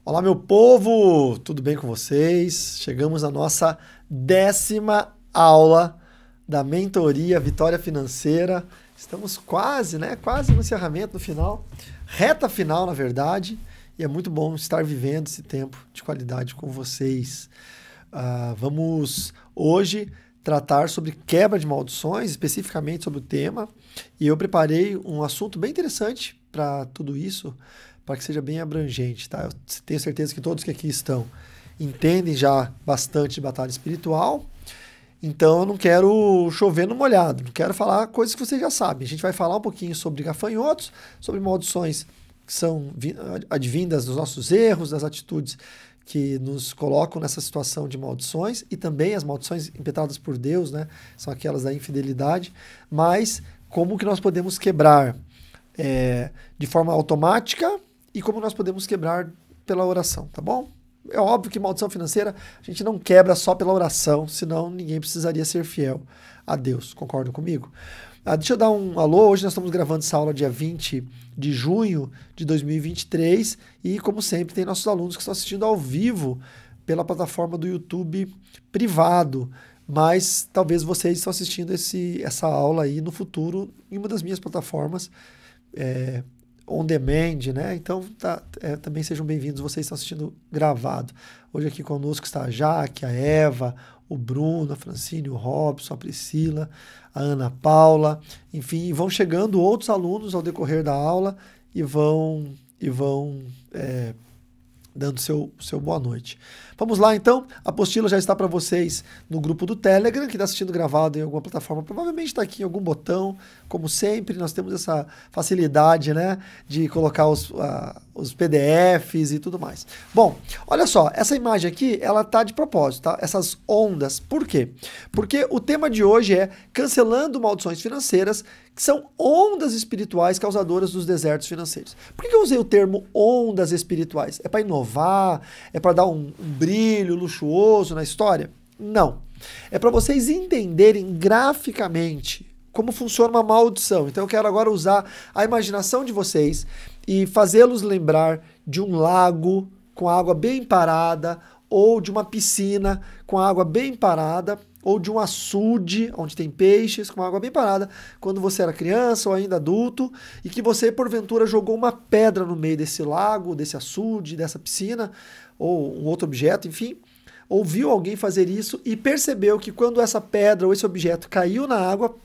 Olá, meu povo! Tudo bem com vocês? Chegamos à nossa 10ª aula da mentoria Vitória Financeira. Estamos quase, né? Quase no encerramento, no final. Reta final, na verdade. E é muito bom estar vivendo esse tempo de qualidade com vocês. Vamos hoje tratar sobre quebra de maldições, especificamente sobre o tema. E eu preparei um assunto bem interessante para tudo isso, para que seja bem abrangente, tá? Eu tenho certeza que todos que aqui estão entendem já bastante de batalha espiritual, então eu não quero chover no molhado, não quero falar coisas que vocês já sabem. A gente vai falar um pouquinho sobre gafanhotos, sobre maldições que são advindas dos nossos erros, das atitudes que nos colocam nessa situação de maldições, e também as maldições impetradas por Deus, né? São aquelas da infidelidade, mas como que nós podemos quebrar de forma automática e como nós podemos quebrar pela oração, tá bom? É óbvio que maldição financeira a gente não quebra só pela oração, senão ninguém precisaria ser fiel a Deus, concordam comigo? Deixa eu dar um alô, hoje nós estamos gravando essa aula dia 20 de junho de 2023 e, como sempre, tem nossos alunos que estão assistindo ao vivo pela plataforma do YouTube privado, mas talvez vocês estão assistindo essa aula aí no futuro em uma das minhas plataformas on demand, né? Então, também sejam bem-vindos, vocês estão assistindo gravado. Hoje aqui conosco está a Jaque, a Eva, o Bruno, a Francine, o Robson, a Priscila, a Ana Paula, enfim, vão chegando outros alunos ao decorrer da aula e vão dando seu boa noite. Vamos lá, então. A apostila já está para vocês no grupo do Telegram, que está assistindo gravado em alguma plataforma. Provavelmente está aqui em algum botão. Como sempre, nós temos essa facilidade, né, de colocar os PDFs e tudo mais. Bom, olha só. Essa imagem aqui, ela tá de propósito, tá? Essas ondas. Por quê? Porque o tema de hoje é cancelando maldições financeiras, que são ondas espirituais causadoras dos desertos financeiros. Por que eu usei o termo ondas espirituais? É para inovar? É para dar um brilho luxuoso na história? Não. É para vocês entenderem graficamente como funciona uma maldição. Então eu quero agora usar a imaginação de vocês e fazê-los lembrar de um lago com água bem parada, ou de uma piscina com água bem parada, ou de um açude, onde tem peixes, com água bem parada, quando você era criança ou ainda adulto, e que você, porventura, jogou uma pedra no meio desse lago, desse açude, dessa piscina, ou um outro objeto, enfim, ouviu alguém fazer isso e percebeu que quando essa pedra ou esse objeto caiu na água,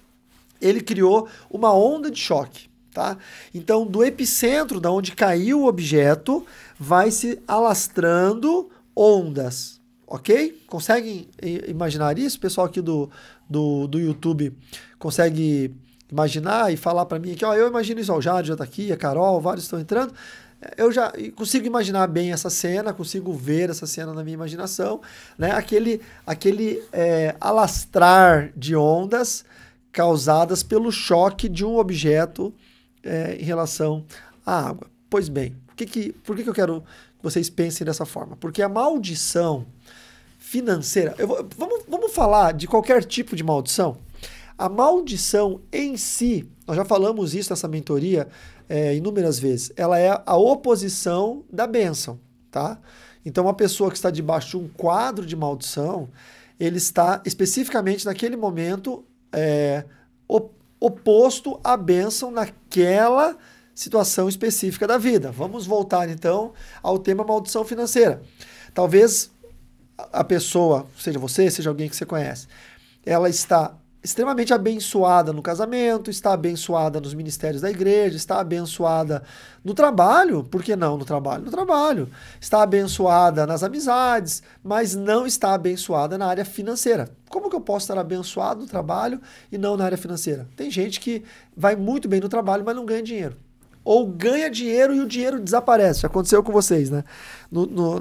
ele criou uma onda de choque, tá? Então, do epicentro, da onde caiu o objeto, vai se alastrando ondas. Ok? Conseguem imaginar isso? O pessoal aqui do YouTube consegue imaginar e falar para mim aqui, ó, eu imagino isso, ó, o Jade já tá aqui, a Carol, vários estão entrando. Eu já consigo imaginar bem essa cena, consigo ver essa cena na minha imaginação, né? Aquele alastrar de ondas causadas pelo choque de um objeto em relação à água. Pois bem, por que eu quero que vocês pensem dessa forma? Porque a maldição financeira, vamos falar de qualquer tipo de maldição. A maldição em si, nós já falamos isso nessa mentoria inúmeras vezes, ela é a oposição da bênção, tá? Então uma pessoa que está debaixo de um quadro de maldição, ele está especificamente naquele momento oposto à bênção naquela situação específica da vida. Vamos voltar então ao tema maldição financeira. Talvez a pessoa, seja você, seja alguém que você conhece, ela está extremamente abençoada no casamento, está abençoada nos ministérios da igreja, está abençoada no trabalho, por que não no trabalho? No trabalho. Está abençoada nas amizades, mas não está abençoada na área financeira. Como que eu posso estar abençoado no trabalho e não na área financeira? Tem gente que vai muito bem no trabalho, mas não ganha dinheiro. Ou ganha dinheiro e o dinheiro desaparece. Já aconteceu com vocês, né?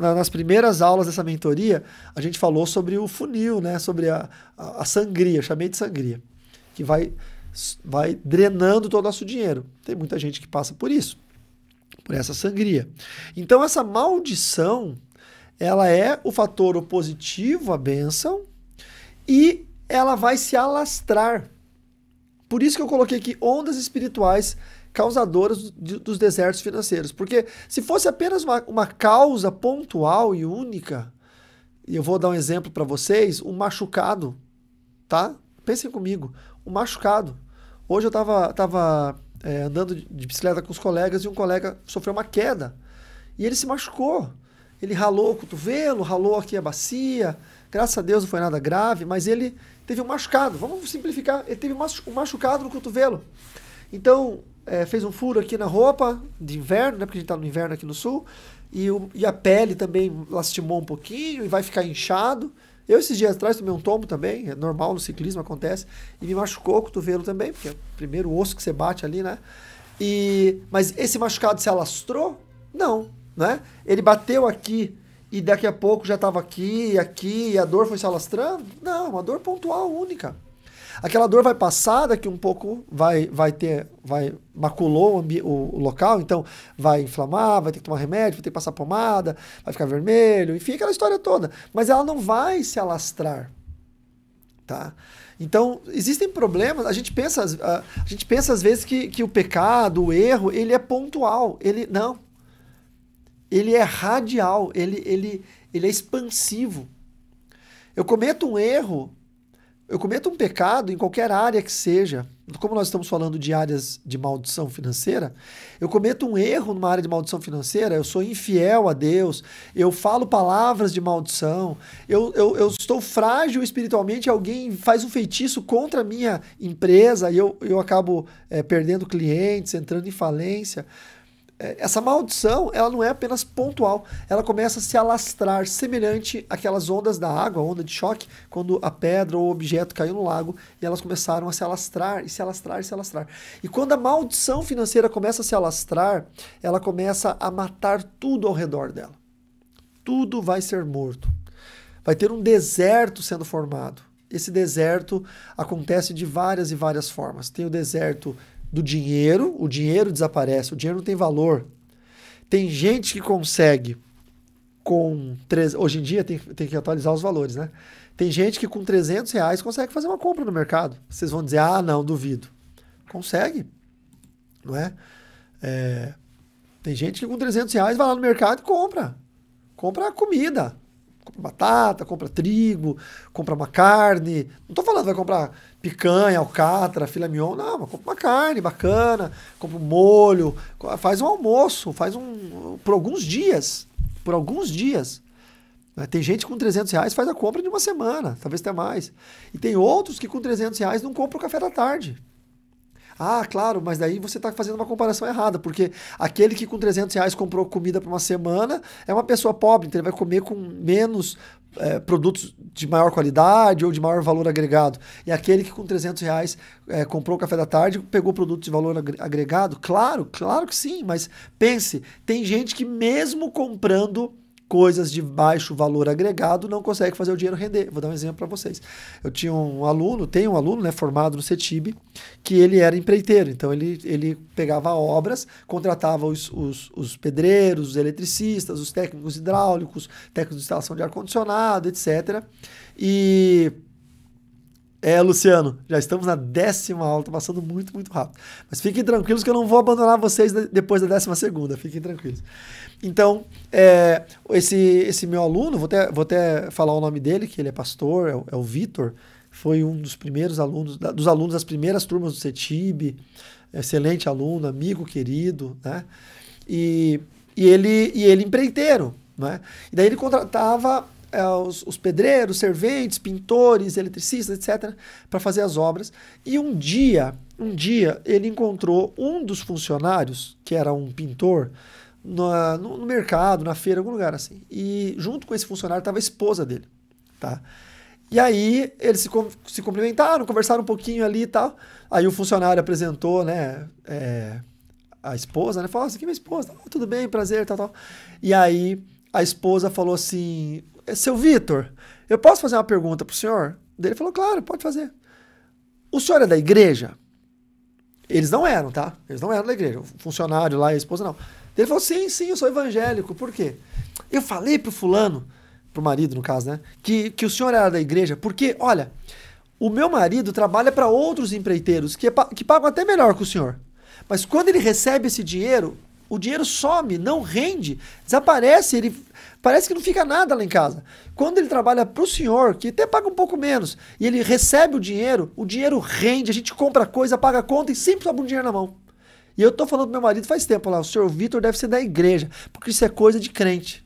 Nas primeiras aulas dessa mentoria, a gente falou sobre o funil, né? Sobre a sangria, chamei de sangria, que vai drenando todo o nosso dinheiro. Tem muita gente que passa por isso, por essa sangria. Então essa maldição, ela é o fator opositivo à bênção e ela vai se alastrar. Por isso que eu coloquei aqui ondas espirituais causadoras dos desertos financeiros. Porque se fosse apenas uma causa pontual e única, e eu vou dar um exemplo para vocês, um machucado, tá? Pensem comigo, um machucado. Hoje eu tava andando de bicicleta com os colegas e um colega sofreu uma queda. E ele se machucou. Ele ralou o cotovelo, ralou aqui a bacia. Graças a Deus não foi nada grave, mas ele teve um machucado. Vamos simplificar. Ele teve um machucado no cotovelo. Então, fez um furo aqui na roupa de inverno, né? Porque a gente tá no inverno aqui no sul. E a pele também lastimou um pouquinho e vai ficar inchado. Eu, esses dias atrás, tomei um tombo também. É normal no ciclismo, acontece. E me machucou o cotovelo também, porque é o primeiro osso que você bate ali, né? Mas esse machucado se alastrou? Não, né? Ele bateu aqui e daqui a pouco já estava aqui e a dor foi se alastrando? Não, uma dor pontual, única. Aquela dor vai passar, daqui um pouco maculou o local, então vai inflamar, vai ter que tomar remédio, vai ter que passar pomada, vai ficar vermelho, enfim, aquela história toda. Mas ela não vai se alastrar, tá? Então, existem problemas, a gente pensa às vezes que o pecado, o erro, ele é pontual, não. Ele é radial, ele é expansivo. Eu cometo um pecado em qualquer área que seja, como nós estamos falando de áreas de maldição financeira, eu cometo um erro numa área de maldição financeira, eu sou infiel a Deus, eu falo palavras de maldição, eu estou frágil espiritualmente, alguém faz um feitiço contra a minha empresa e eu acabo perdendo clientes, entrando em falência. Essa maldição, ela não é apenas pontual, ela começa a se alastrar, semelhante àquelas ondas da água, onda de choque, quando a pedra ou o objeto caiu no lago e elas começaram a se alastrar, e se alastrar, e se alastrar. E quando a maldição financeira começa a se alastrar, ela começa a matar tudo ao redor dela. Tudo vai ser morto. Vai ter um deserto sendo formado. Esse deserto acontece de várias e várias formas. Tem o deserto do dinheiro, o dinheiro desaparece, o dinheiro não tem valor. Tem gente que consegue hoje em dia tem que atualizar os valores, né? Tem gente que com R$300 consegue fazer uma compra no mercado. Vocês vão dizer, não, duvido. Consegue, não é? Tem gente que com R$300 vai lá no mercado e compra comida. Compra batata, compra trigo, compra uma carne. Não estou falando que vai comprar picanha, alcatra, filé mignon. Não, mas compra uma carne bacana, compra um molho, faz um almoço, por alguns dias. Por alguns dias. Tem gente que com R$300 faz a compra de uma semana, talvez até mais. E tem outros que com R$300 não compram o café da tarde. Claro, mas daí você está fazendo uma comparação errada, porque aquele que com R$300 comprou comida para uma semana é uma pessoa pobre, então ele vai comer com menos produtos de maior qualidade ou de maior valor agregado. E aquele que com R$300 comprou o café da tarde pegou produtos de valor agregado? Claro que sim, mas pense, tem gente que mesmo comprando coisas de baixo valor agregado não consegue fazer o dinheiro render. Vou dar um exemplo para vocês. Eu tenho um aluno, né, formado no CETIB, que ele era empreiteiro. Então ele pegava obras, contratava os pedreiros, os eletricistas, os técnicos hidráulicos, técnicos de instalação de ar-condicionado, etc. Luciano, já estamos na 10ª aula, tá passando muito, muito rápido. Mas fiquem tranquilos que eu não vou abandonar vocês depois da 12ª, fiquem tranquilos. Então, esse meu aluno, vou até falar o nome dele, que ele é pastor, é o Vitor, foi um dos primeiros alunos, dos alunos das primeiras turmas do CETIB, excelente aluno, amigo querido, né? E ele empreiteiro, né? E daí ele contratava os pedreiros, serventes, pintores, eletricistas, etc., para fazer as obras. E um dia ele encontrou um dos funcionários, que era um pintor, no mercado, na feira, algum lugar assim. E junto com esse funcionário estava a esposa dele, tá? E aí eles se cumprimentaram, conversaram um pouquinho ali e tal. Aí o funcionário apresentou, né, a esposa, né? Falou, aqui é minha esposa, tudo bem, prazer, tal. E aí a esposa falou assim, seu Vitor, eu posso fazer uma pergunta pro senhor? Ele falou, claro, pode fazer. O senhor é da igreja? Eles não eram, tá? Eles não eram da igreja. O funcionário lá e a esposa não. Ele falou, sim, eu sou evangélico. Por quê? Eu falei pro fulano, pro marido no caso, né? Que o senhor era da igreja, porque, olha, o meu marido trabalha para outros empreiteiros que pagam até melhor que o senhor. Mas quando ele recebe esse dinheiro, o dinheiro some, não rende, desaparece, ele parece que não fica nada lá em casa. Quando ele trabalha para o senhor, que até paga um pouco menos, e ele recebe o dinheiro rende, a gente compra coisa, paga a conta e sempre sobra um dinheiro na mão. E eu tô falando pro meu marido faz tempo lá, o senhor Vitor deve ser da igreja, porque isso é coisa de crente.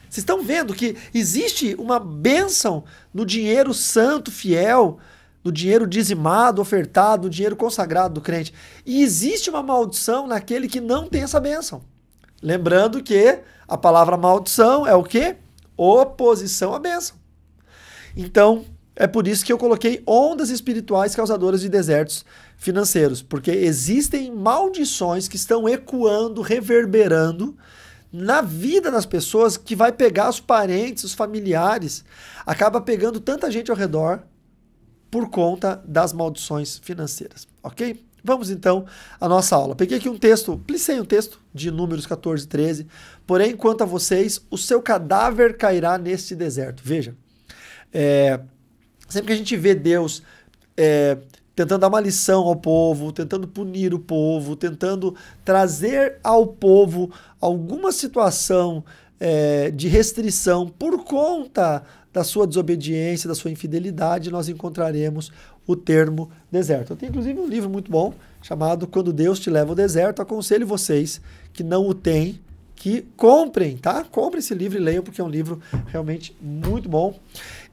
Vocês estão vendo que existe uma bênção no dinheiro santo, fiel, no dinheiro dizimado, ofertado, no dinheiro consagrado do crente. E existe uma maldição naquele que não tem essa bênção. Lembrando que a palavra maldição é o quê? Oposição à bênção. Então, é por isso que eu coloquei ondas espirituais causadoras de desertos financeiros, porque existem maldições que estão ecoando, reverberando na vida das pessoas, que vai pegar os parentes, os familiares, acaba pegando tanta gente ao redor por conta das maldições financeiras, ok? Vamos então à nossa aula. Peguei aqui um texto, plicei um texto de Números 14, 13. Porém, quanto a vocês, o seu cadáver cairá neste deserto. Veja, sempre que a gente vê Deus tentando dar uma lição ao povo, tentando punir o povo, tentando trazer ao povo alguma situação de restrição por conta da sua desobediência, da sua infidelidade, nós encontraremos o termo deserto. Eu tenho inclusive um livro muito bom chamado Quando Deus Te Leva ao Deserto. Aconselho vocês que não o têm, que comprem, tá? Comprem esse livro e leiam, porque é um livro realmente muito bom.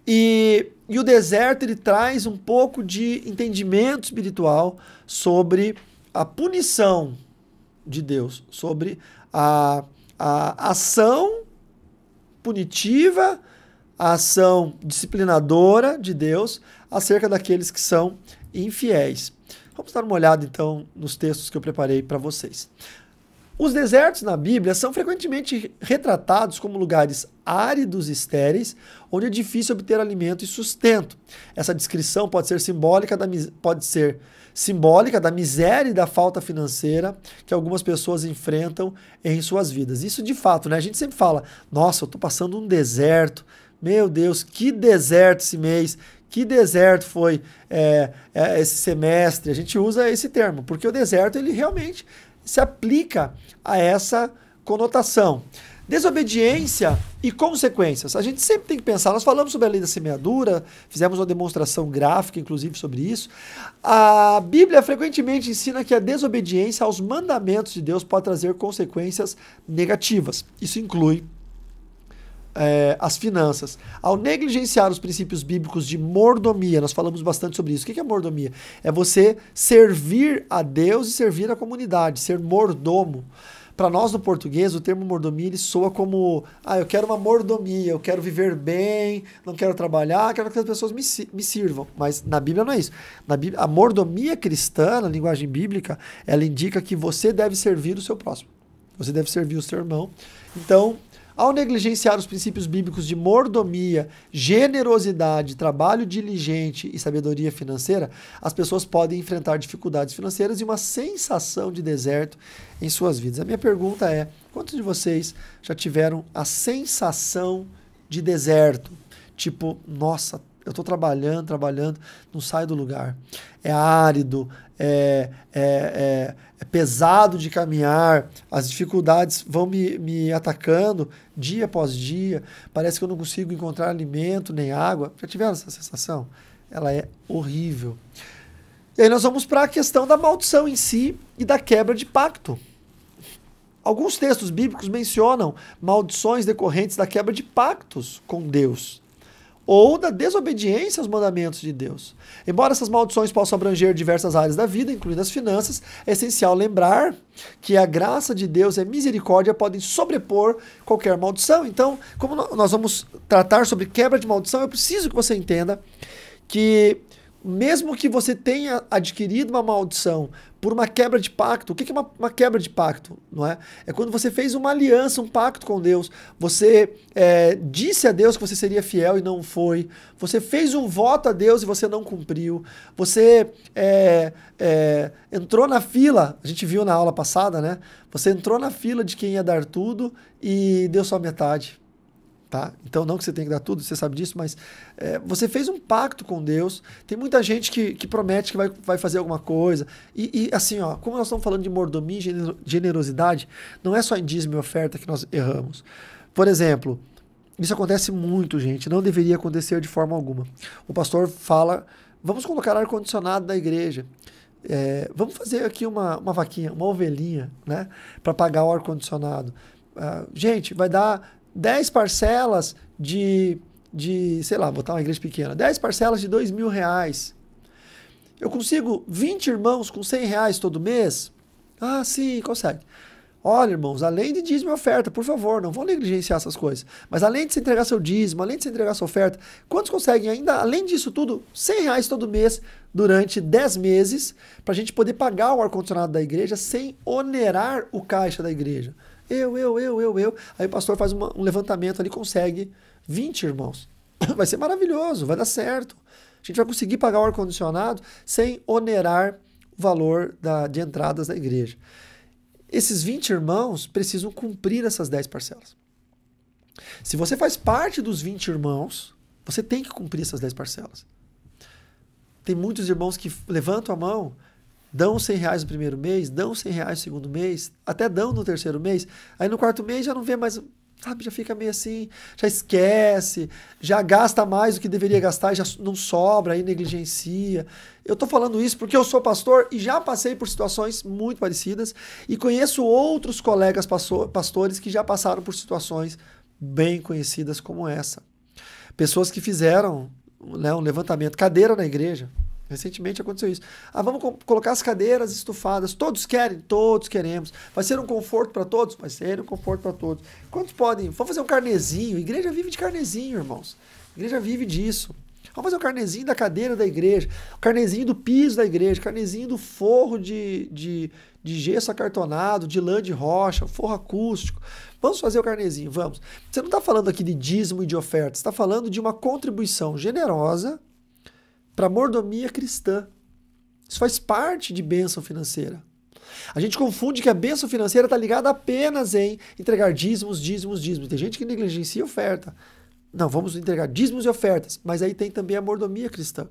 E o deserto, ele traz um pouco de entendimento espiritual sobre a punição de Deus, sobre a ação punitiva, a ação disciplinadora de Deus acerca daqueles que são infiéis. Vamos dar uma olhada, então, nos textos que eu preparei para vocês. Os desertos na Bíblia são frequentemente retratados como lugares áridos e estéreis, onde é difícil obter alimento e sustento. Essa descrição pode ser simbólica da miséria e da falta financeira que algumas pessoas enfrentam em suas vidas. Isso de fato, né? A gente sempre fala, nossa, eu estou passando um deserto, meu Deus, que deserto esse mês, que deserto foi esse semestre. A gente usa esse termo, porque o deserto, ele realmente se aplica a essa conotação. Desobediência e consequências. A gente sempre tem que pensar, nós falamos sobre a lei da semeadura, fizemos uma demonstração gráfica, inclusive, sobre isso. A Bíblia frequentemente ensina que a desobediência aos mandamentos de Deus pode trazer consequências negativas. Isso inclui as finanças. Ao negligenciar os princípios bíblicos de mordomia, nós falamos bastante sobre isso. O que é mordomia? É você servir a Deus e servir a comunidade, ser mordomo. Para nós no português, o termo mordomia ele soa como, eu quero uma mordomia, eu quero viver bem, não quero trabalhar, quero que as pessoas me sirvam. Mas na Bíblia não é isso. Na Bíblia, a mordomia cristã, na linguagem bíblica, ela indica que você deve servir o seu próximo. Você deve servir o seu irmão. Então, ao negligenciar os princípios bíblicos de mordomia, generosidade, trabalho diligente e sabedoria financeira, as pessoas podem enfrentar dificuldades financeiras e uma sensação de deserto em suas vidas. A minha pergunta é, quantos de vocês já tiveram a sensação de deserto? Tipo, nossa, eu estou trabalhando, não saio do lugar. É árido, é pesado de caminhar, as dificuldades vão me atacando dia após dia, parece que eu não consigo encontrar alimento nem água. Já tiveram essa sensação? Ela é horrível. E aí nós vamos para a questão da maldição em si e da quebra de pacto. Alguns textos bíblicos mencionam maldições decorrentes da quebra de pactos com Deus, ou da desobediência aos mandamentos de Deus. Embora essas maldições possam abranger diversas áreas da vida, incluindo as finanças, é essencial lembrar que a graça de Deus e a misericórdia podem sobrepor qualquer maldição. Então, como nós vamos tratar sobre quebra de maldição, eu preciso que você entenda que mesmo que você tenha adquirido uma maldição por uma quebra de pacto, o que é uma quebra de pacto? Não é? É quando você fez uma aliança, um pacto com Deus, você disse a Deus que você seria fiel e não foi, você fez um voto a Deus e você não cumpriu, você entrou na fila, a gente viu na aula passada, né? Você entrou na fila de quem ia dar tudo e deu só metade. Tá? Então, não que você tenha que dar tudo, você sabe disso, mas você fez um pacto com Deus. Tem muita gente que promete que vai fazer alguma coisa. E assim, ó, como nós estamos falando de mordomia e generosidade, não é só em dízimo e oferta que nós erramos. Por exemplo, isso acontece muito, gente. Não deveria acontecer de forma alguma. O pastor fala, vamos colocar ar-condicionado na igreja. Vamos fazer aqui uma vaquinha, uma ovelhinha, né? Para pagar o ar-condicionado. Gente, vai dar 10 parcelas sei lá, botar uma igreja pequena, 10 parcelas de R$2.000. Eu consigo 20 irmãos com R$100 todo mês? Ah, sim, consegue. Olha, irmãos, além de dízimo e oferta, por favor, não vão negligenciar essas coisas. Mas além de você entregar seu dízimo, além de você entregar sua oferta, quantos conseguem ainda, além disso tudo, R$100 todo mês durante 10 meses, para a gente poder pagar o ar-condicionado da igreja sem onerar o caixa da igreja? Eu. Aí o pastor faz um levantamento ali, consegue 20 irmãos. Vai ser maravilhoso, vai dar certo. A gente vai conseguir pagar o ar-condicionado sem onerar o valor de entradas da igreja. Esses 20 irmãos precisam cumprir essas 10 parcelas. Se você faz parte dos 20 irmãos, você tem que cumprir essas 10 parcelas. Tem muitos irmãos que levantam a mão, dão R$100 no primeiro mês, dão R$100 no segundo mês, até dão no terceiro mês, aí no quarto mês já não vê mais, sabe, já fica meio assim, já esquece, já gasta mais do que deveria gastar, já não sobra, aí negligencia. Eu tô falando isso porque eu sou pastor e já passei por situações muito parecidas e conheço outros colegas pastores que já passaram por situações bem conhecidas como essa. Pessoas que fizeram, né, um levantamento, cadeira na igreja. Recentemente aconteceu isso. Vamos colocar as cadeiras estufadas. Todos querem? Todos queremos. Vai ser um conforto para todos? Vai ser um conforto para todos. Quantos podem? Vamos fazer um carnezinho. A igreja vive de carnezinho, irmãos. A igreja vive disso. Vamos fazer o carnezinho da cadeira da igreja, o carnezinho do piso da igreja, o carnezinho do forro de gesso acartonado, de lã de rocha, forro acústico. Vamos fazer o carnezinho, vamos. Você não está falando aqui de dízimo e de oferta, você está falando de uma contribuição generosa para a mordomia cristã. Isso faz parte de bênção financeira. A gente confunde que a bênção financeira está ligada apenas em entregar dízimos. Tem gente que negligencia a oferta. Não, vamos entregar dízimos e ofertas, mas aí tem também a mordomia cristã.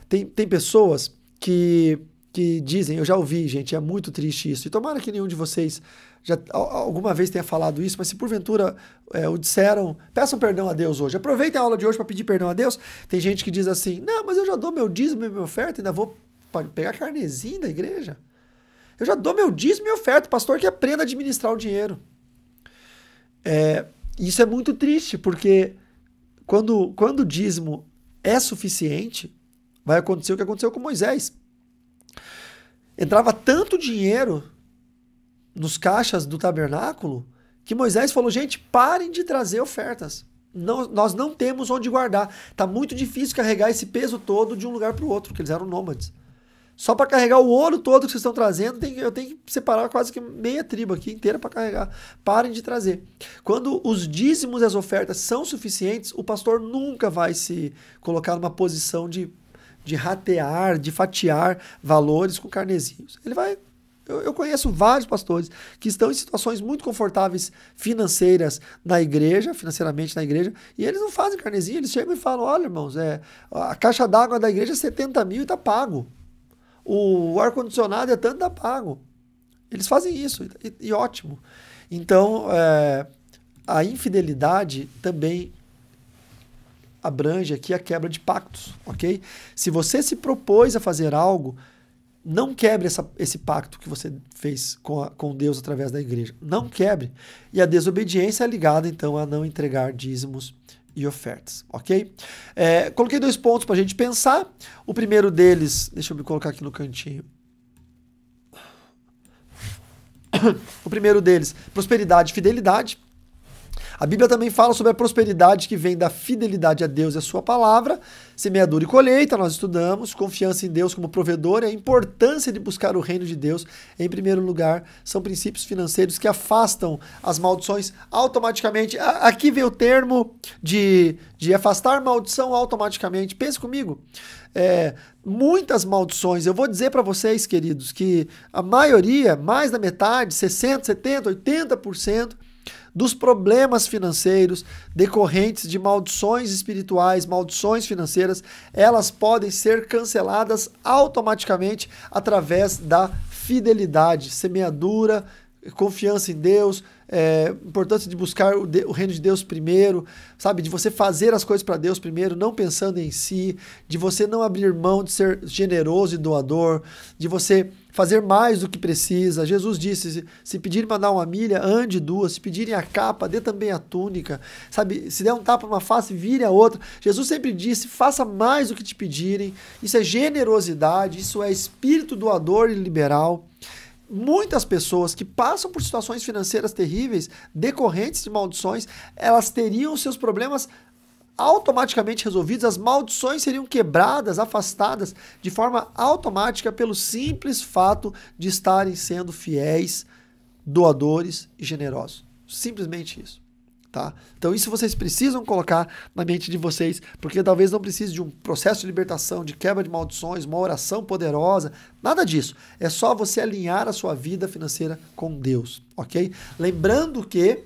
Tem pessoas que dizem, eu já ouvi, gente, é muito triste isso, e tomara que nenhum de vocês já alguma vez tenha falado isso, mas se porventura o disseram, peçam perdão a Deus hoje, aproveitem a aula de hoje para pedir perdão a Deus. Tem gente que diz assim, não, mas eu já dou meu dízimo e minha oferta, ainda vou pegar carnezinho da igreja. Eu já dou meu dízimo e oferta, pastor que aprenda a administrar o dinheiro. Isso é muito triste, porque quando o dízimo é suficiente, vai acontecer o que aconteceu com Moisés. Entrava tanto dinheiro nos caixas do tabernáculo que Moisés falou, gente, parem de trazer ofertas. Nós não temos onde guardar. Está muito difícil carregar esse peso todo de um lugar para o outro, porque eles eram nômades. Só para carregar o ouro todo que vocês estão trazendo, eu tenho que separar quase que meia tribo aqui inteira para carregar. Parem de trazer. Quando os dízimos e as ofertas são suficientes, o pastor nunca vai se colocar numa posição de ratear, de fatiar valores com carnezinhos. Ele vai... Eu conheço vários pastores que estão em situações muito confortáveis financeiramente na igreja, e eles não fazem carnezinho, eles chegam e falam, olha, irmãos, a caixa d'água da igreja é 70 mil e está pago. O ar-condicionado é tanto, está pago. Eles fazem isso, e ótimo. Então, a infidelidade também abrange aqui a quebra de pactos, ok? Se você se propôs a fazer algo, não quebre esse pacto que você fez com Deus através da igreja. Não quebre. E a desobediência é ligada, então, a não entregar dízimos e ofertas, ok? Coloquei 2 pontos para a gente pensar. O primeiro deles, deixa eu me colocar aqui no cantinho. O primeiro deles, prosperidade e fidelidade. A Bíblia também fala sobre a prosperidade que vem da fidelidade a Deus e a sua palavra, semeadura e colheita, nós estudamos, confiança em Deus como provedor e a importância de buscar o reino de Deus em primeiro lugar, são princípios financeiros que afastam as maldições automaticamente. Aqui vem o termo de afastar maldição automaticamente. Pense comigo, muitas maldições, eu vou dizer para vocês, queridos, que a maioria, mais da metade, 60%, 70%, 80%, dos problemas financeiros decorrentes de maldições espirituais, maldições financeiras, elas podem ser canceladas automaticamente através da fidelidade, semeadura, confiança em Deus, importância de buscar o reino de Deus primeiro, sabe? De você fazer as coisas para Deus primeiro, não pensando em si, de você não abrir mão de ser generoso e doador, de você fazer mais do que precisa. Jesus disse, se pedirem mandar uma milha, ande duas, se pedirem a capa, dê também a túnica, sabe? Se der um tapa numa face, vire a outra. Jesus sempre disse, faça mais do que te pedirem. Isso é generosidade, isso é espírito doador e liberal. Muitas pessoas que passam por situações financeiras terríveis, decorrentes de maldições, elas teriam seus problemas automaticamente resolvidos, as maldições seriam quebradas, afastadas de forma automática pelo simples fato de estarem sendo fiéis, doadores e generosos. Simplesmente isso. Tá? Então isso vocês precisam colocar na mente de vocês, porque talvez não precise de um processo de libertação, de quebra de maldições, uma oração poderosa, nada disso. É só você alinhar a sua vida financeira com Deus, ok? Lembrando que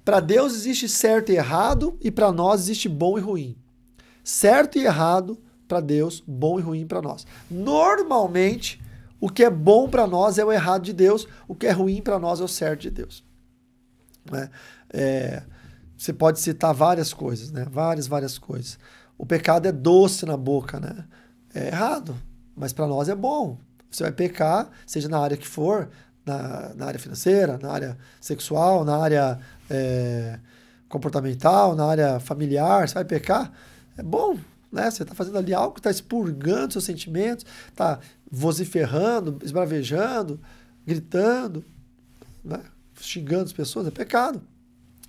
para Deus existe certo e errado e para nós existe bom e ruim. Certo e errado para Deus, bom e ruim para nós. Normalmente, o que é bom para nós é o errado de Deus, o que é ruim para nós é o certo de Deus. Né? Você pode citar várias coisas, né? Várias coisas. O pecado é doce na boca, né? É errado, mas para nós é bom. Você vai pecar, seja na área que for, na área financeira, na área sexual, na área comportamental, na área familiar, você vai pecar, é bom, né? Você está fazendo ali algo que está expurgando seus sentimentos, está vociferando, esbravejando, gritando, né? Xingando as pessoas, é pecado.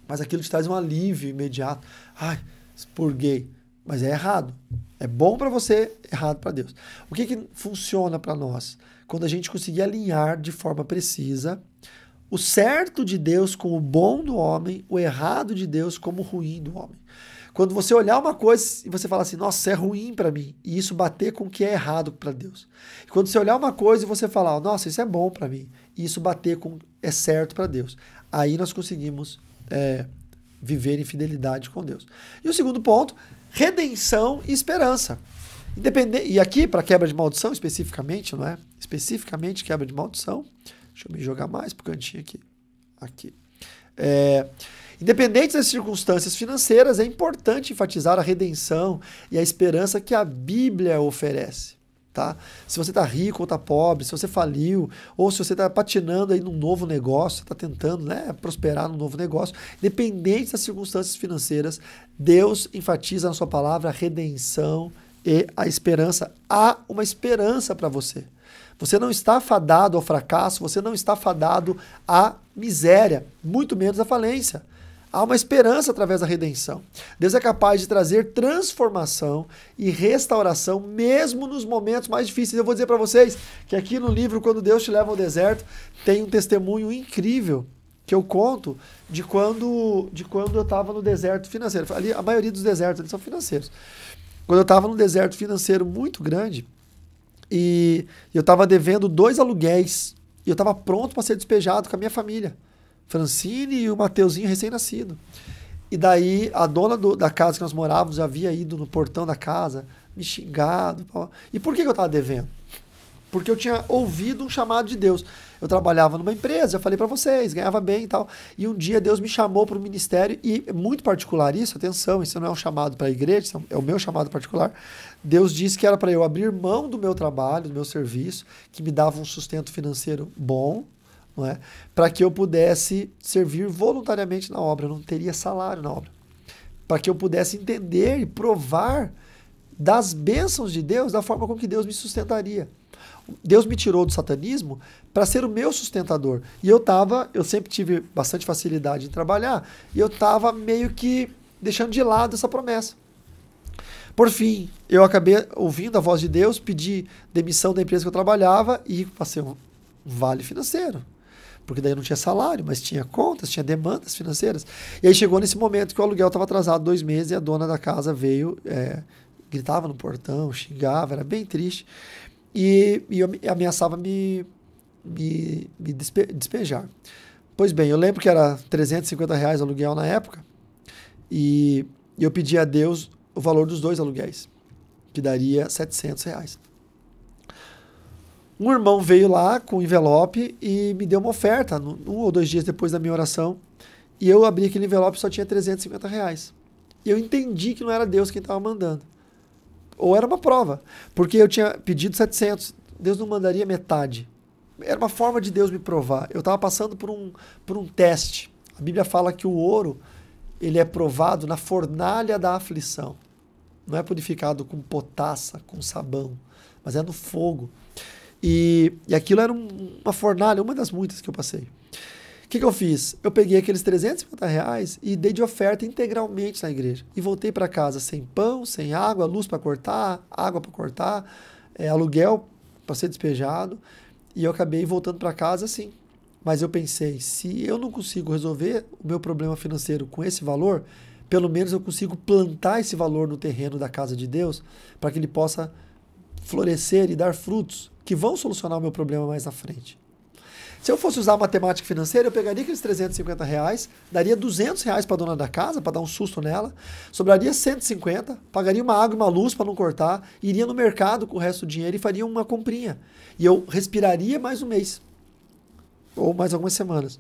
Mas aquilo te traz um alívio imediato. Ai, expurguei. Mas é errado. É bom para você, errado para Deus. O que funciona para nós? Quando a gente conseguir alinhar de forma precisa o certo de Deus com o bom do homem, o errado de Deus como o ruim do homem. Quando você olhar uma coisa e você falar assim, nossa, é ruim para mim, e isso bater com o que é errado para Deus. E quando você olhar uma coisa e você falar, nossa, isso é bom para mim, e isso bater com o que é certo para Deus. Aí nós conseguimos viver em fidelidade com Deus. E o segundo ponto, redenção e esperança. E aqui, para quebra de maldição, especificamente, não é? Especificamente quebra de maldição. Deixa eu me jogar mais pro cantinho aqui. Independente das circunstâncias financeiras, é importante enfatizar a redenção e a esperança que a Bíblia oferece. Tá? Se você está rico ou está pobre, se você faliu, ou se você está patinando aí num novo negócio, está tentando, né, prosperar num novo negócio, independente das circunstâncias financeiras, Deus enfatiza na sua palavra a redenção e a esperança. Há uma esperança para você. Você não está fadado ao fracasso, você não está fadado à miséria, muito menos à falência. Há uma esperança através da redenção. Deus é capaz de trazer transformação e restauração, mesmo nos momentos mais difíceis. Eu vou dizer para vocês que aqui no livro, Quando Deus Te Leva ao Deserto, tem um testemunho incrível que eu conto de quando eu estava no deserto financeiro. Ali, a maioria dos desertos ali são financeiros. Quando eu estava num deserto financeiro muito grande e eu estava devendo 2 aluguéis e eu estava pronto para ser despejado com a minha família. Francine e o Mateuzinho recém-nascido. E daí a dona da casa que nós morávamos já havia ido no portão da casa, me xingado. E por que eu estava devendo? Porque eu tinha ouvido um chamado de Deus. Eu trabalhava numa empresa, já falei para vocês, ganhava bem e tal. E um dia Deus me chamou para o ministério, e é muito particular isso, atenção, isso não é um chamado para a igreja, é o meu chamado particular. Deus disse que era para eu abrir mão do meu trabalho, do meu serviço, que me dava um sustento financeiro bom, não é? Para que eu pudesse servir voluntariamente na obra, eu não teria salário na obra. Para que eu pudesse entender e provar das bênçãos de Deus, da forma como que Deus me sustentaria. Deus me tirou do satanismo para ser o meu sustentador. E eu sempre tive bastante facilidade em trabalhar, e eu estava meio que deixando de lado essa promessa. Por fim, eu acabei ouvindo a voz de Deus, pedi demissão da empresa que eu trabalhava e passei um vale financeiro. Porque daí eu não tinha salário, mas tinha contas, tinha demandas financeiras. E aí chegou nesse momento que o aluguel estava atrasado 2 meses e a dona da casa veio, gritava no portão, xingava, era bem triste. E ameaçava me despejar. Pois bem, eu lembro que era R$ 350 o aluguel na época, e eu pedi a Deus o valor dos 2 aluguéis, que daria R$ 700. Um irmão veio lá com um envelope e me deu uma oferta, 1 ou 2 dias depois da minha oração, e eu abri aquele envelope e só tinha R$ 350. E eu entendi que não era Deus quem estava mandando. Ou era uma prova, porque eu tinha pedido 700, Deus não mandaria metade. Era uma forma de Deus me provar. Eu estava passando por um teste. A Bíblia fala que o ouro, ele é provado na fornalha da aflição. Não é purificado com potassa, com sabão, mas é no fogo. E aquilo era uma fornalha, uma das muitas que eu passei. O que eu fiz? Eu peguei aqueles R$ 350 e dei de oferta integralmente na igreja. E voltei para casa sem pão, sem água, luz para cortar, água para cortar, aluguel para ser despejado. E eu acabei voltando para casa assim. Mas eu pensei, se eu não consigo resolver o meu problema financeiro com esse valor, pelo menos eu consigo plantar esse valor no terreno da casa de Deus para que ele possa florescer e dar frutos que vão solucionar o meu problema mais na frente. Se eu fosse usar matemática financeira, eu pegaria aqueles R$ 350, daria R$ 200 para a dona da casa, para dar um susto nela, sobraria 150, pagaria uma água e uma luz para não cortar, iria no mercado com o resto do dinheiro e faria uma comprinha. E eu respiraria mais um mês, ou mais algumas semanas.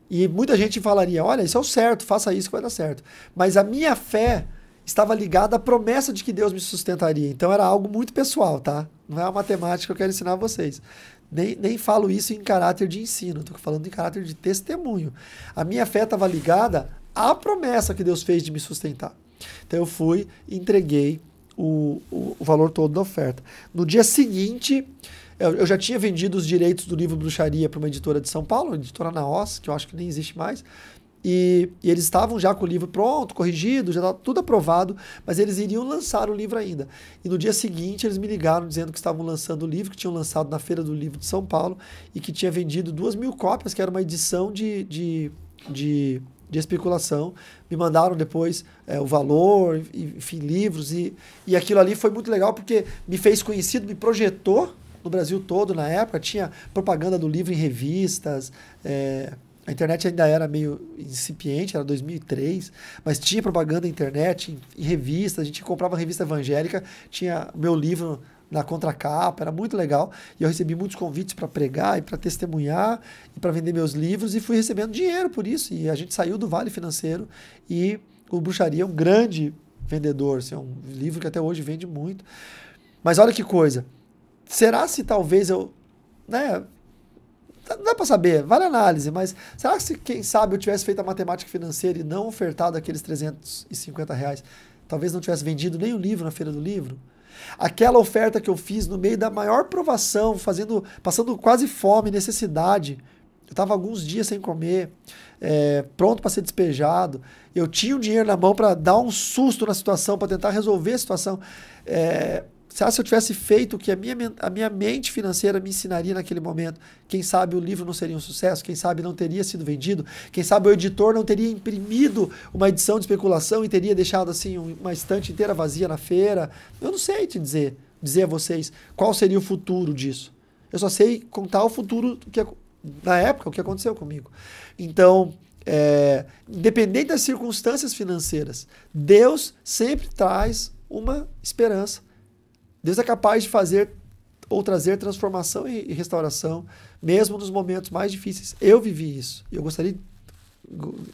E muita gente falaria, olha, isso é o certo, faça isso que vai dar certo. Mas a minha fé estava ligada à promessa de que Deus me sustentaria. Então era algo muito pessoal, tá? Não é uma matemática que eu quero ensinar a vocês. Nem falo isso em caráter de ensino, estou falando em caráter de testemunho. A minha fé estava ligada à promessa que Deus fez de me sustentar. Então eu fui e entreguei o valor todo da oferta. No dia seguinte, eu já tinha vendido os direitos do livro Bruxaria para uma editora de São Paulo, uma editora Naós, que eu acho que nem existe mais. E eles estavam já com o livro pronto, corrigido, já estava tudo aprovado, mas eles iriam lançar o livro ainda. E no dia seguinte eles me ligaram dizendo que estavam lançando o livro, que tinham lançado na Feira do Livro de São Paulo e que tinha vendido 2.000 cópias, que era uma edição de especulação. Me mandaram depois o valor, enfim, livros, e aquilo ali foi muito legal porque me fez conhecido, me projetou no Brasil todo na época, tinha propaganda do livro em revistas, a internet ainda era meio incipiente, era 2003, mas tinha propaganda na internet, em revistas, a gente comprava revista evangélica, tinha meu livro na contracapa, era muito legal, e eu recebi muitos convites para pregar e para testemunhar e para vender meus livros, e fui recebendo dinheiro por isso, e a gente saiu do vale financeiro, e o Bruxaria é um grande vendedor, assim, é um livro que até hoje vende muito. Mas olha que coisa, será se talvez eu, né, não dá para saber, vale análise, mas será que se, quem sabe, eu tivesse feito a matemática financeira e não ofertado aqueles R$ 350, talvez não tivesse vendido nem o livro na Feira do Livro? Aquela oferta que eu fiz no meio da maior provação, passando quase fome, necessidade, eu estava alguns dias sem comer, pronto para ser despejado, eu tinha o dinheiro na mão para dar um susto na situação, para tentar resolver a situação. Se eu tivesse feito o que a minha mente financeira me ensinaria naquele momento, quem sabe o livro não seria um sucesso, quem sabe não teria sido vendido, quem sabe o editor não teria imprimido uma edição de especulação e teria deixado assim uma estante inteira vazia na feira. Eu não sei te dizer a vocês qual seria o futuro disso. Eu só sei contar o futuro na época, o que aconteceu comigo. Então, independente das circunstâncias financeiras, Deus sempre traz uma esperança. Deus é capaz de fazer ou trazer transformação e restauração, mesmo nos momentos mais difíceis. Eu vivi isso. Eu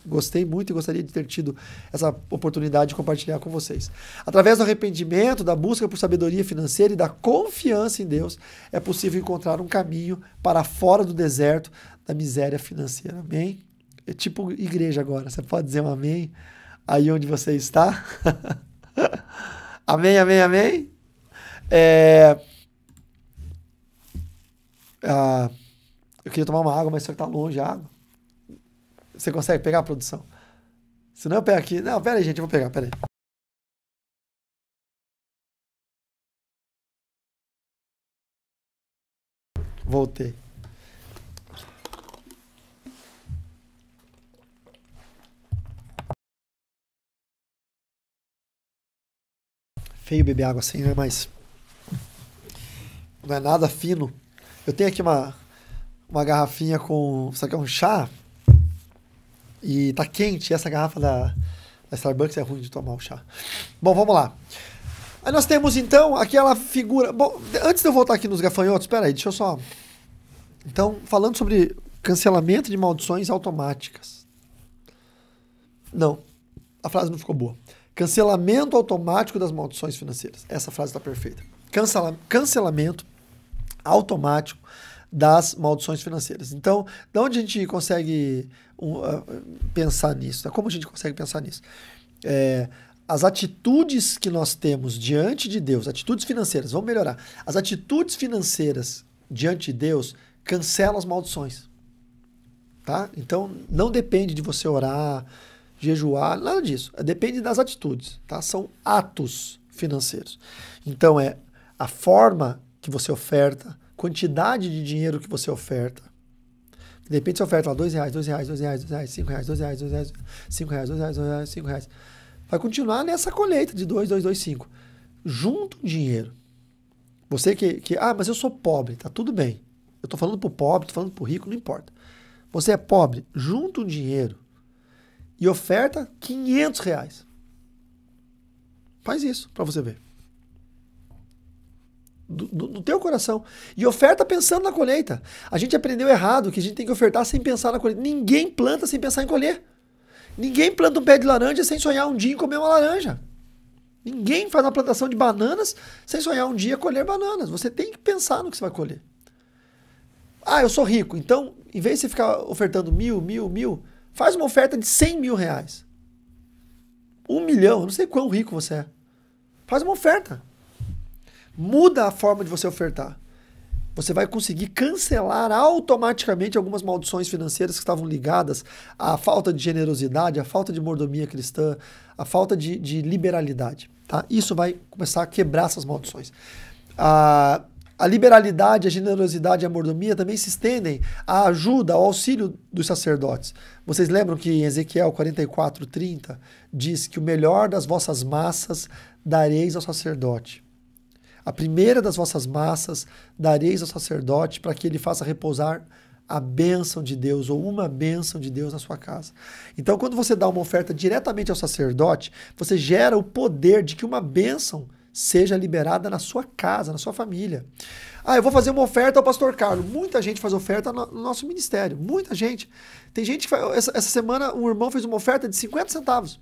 gostei muito e gostaria de ter tido essa oportunidade de compartilhar com vocês. Através do arrependimento, da busca por sabedoria financeira e da confiança em Deus, é possível encontrar um caminho para fora do deserto da miséria financeira. Amém? É tipo igreja agora. Você pode dizer um amém aí onde você está? Amém, amém, amém? Eu queria tomar uma água, mas só que tá longe a água. Você consegue pegar a produção? Se não, eu pego aqui. Não, pera aí, gente, eu vou pegar, pera aí. Voltei. Feio beber água assim, né? Mas não é nada fino. Eu tenho aqui uma garrafinha com... Isso aqui é um chá. E tá quente, essa garrafa da Starbucks é ruim de tomar o chá. Bom, vamos lá. Aí nós temos então aquela figura... Bom, antes de eu voltar aqui nos gafanhotos, espera aí, deixa eu só... Então, falando sobre cancelamento de maldições automáticas. Não, a frase não ficou boa. Cancelamento automático das maldições financeiras. Essa frase está perfeita. Cancelamento automático das maldições financeiras. Então, de onde a gente consegue pensar nisso? Como a gente consegue pensar nisso? As atitudes que nós temos diante de Deus, atitudes financeiras, vamos melhorar. As atitudes financeiras diante de Deus cancelam as maldições. Tá? Então, não depende de você orar, jejuar, nada disso. Depende das atitudes. Tá? São atos financeiros. Então, é a forma que você oferta, quantidade de dinheiro que você oferta. De repente você oferta lá R$2, R$2, R$2, R$2, R$5, R$2, R$2, R$5, R$2, R$2, R$5. Vai continuar nessa colheita de 2, 2, 2, 5. Junta o dinheiro. Você mas eu sou pobre, tá tudo bem. Eu tô falando pro pobre, tô falando pro rico, não importa. Você é pobre, junta o dinheiro e oferta R$500. Faz isso pra você ver. Do teu coração. E oferta pensando na colheita. A gente aprendeu errado que a gente tem que ofertar sem pensar na colheita. Ninguém planta sem pensar em colher. Ninguém planta um pé de laranja sem sonhar um dia em comer uma laranja. Ninguém faz uma plantação de bananas sem sonhar um dia colher bananas. Você tem que pensar no que você vai colher. Ah, eu sou rico. Então, em vez de você ficar ofertando 1.000, faz uma oferta de R$100 mil. 1 milhão, eu não sei quão rico você é. Faz uma oferta. Muda a forma de você ofertar. Você vai conseguir cancelar automaticamente algumas maldições financeiras que estavam ligadas à falta de generosidade, à falta de mordomia cristã, à falta de liberalidade. Tá? Isso vai começar a quebrar essas maldições. A liberalidade, a generosidade e a mordomia também se estendem à ajuda, ao auxílio dos sacerdotes. Vocês lembram que em Ezequiel 44:30 diz que o melhor das vossas massas dareis ao sacerdote. A primeira das vossas massas dareis ao sacerdote para que ele faça repousar a bênção de Deus ou uma bênção de Deus na sua casa. Então, quando você dá uma oferta diretamente ao sacerdote, você gera o poder de que uma bênção seja liberada na sua casa, na sua família. Ah, eu vou fazer uma oferta ao pastor Carlos. Muita gente faz oferta no nosso ministério. Muita gente. Tem gente que essa semana um irmão fez uma oferta de 50 centavos.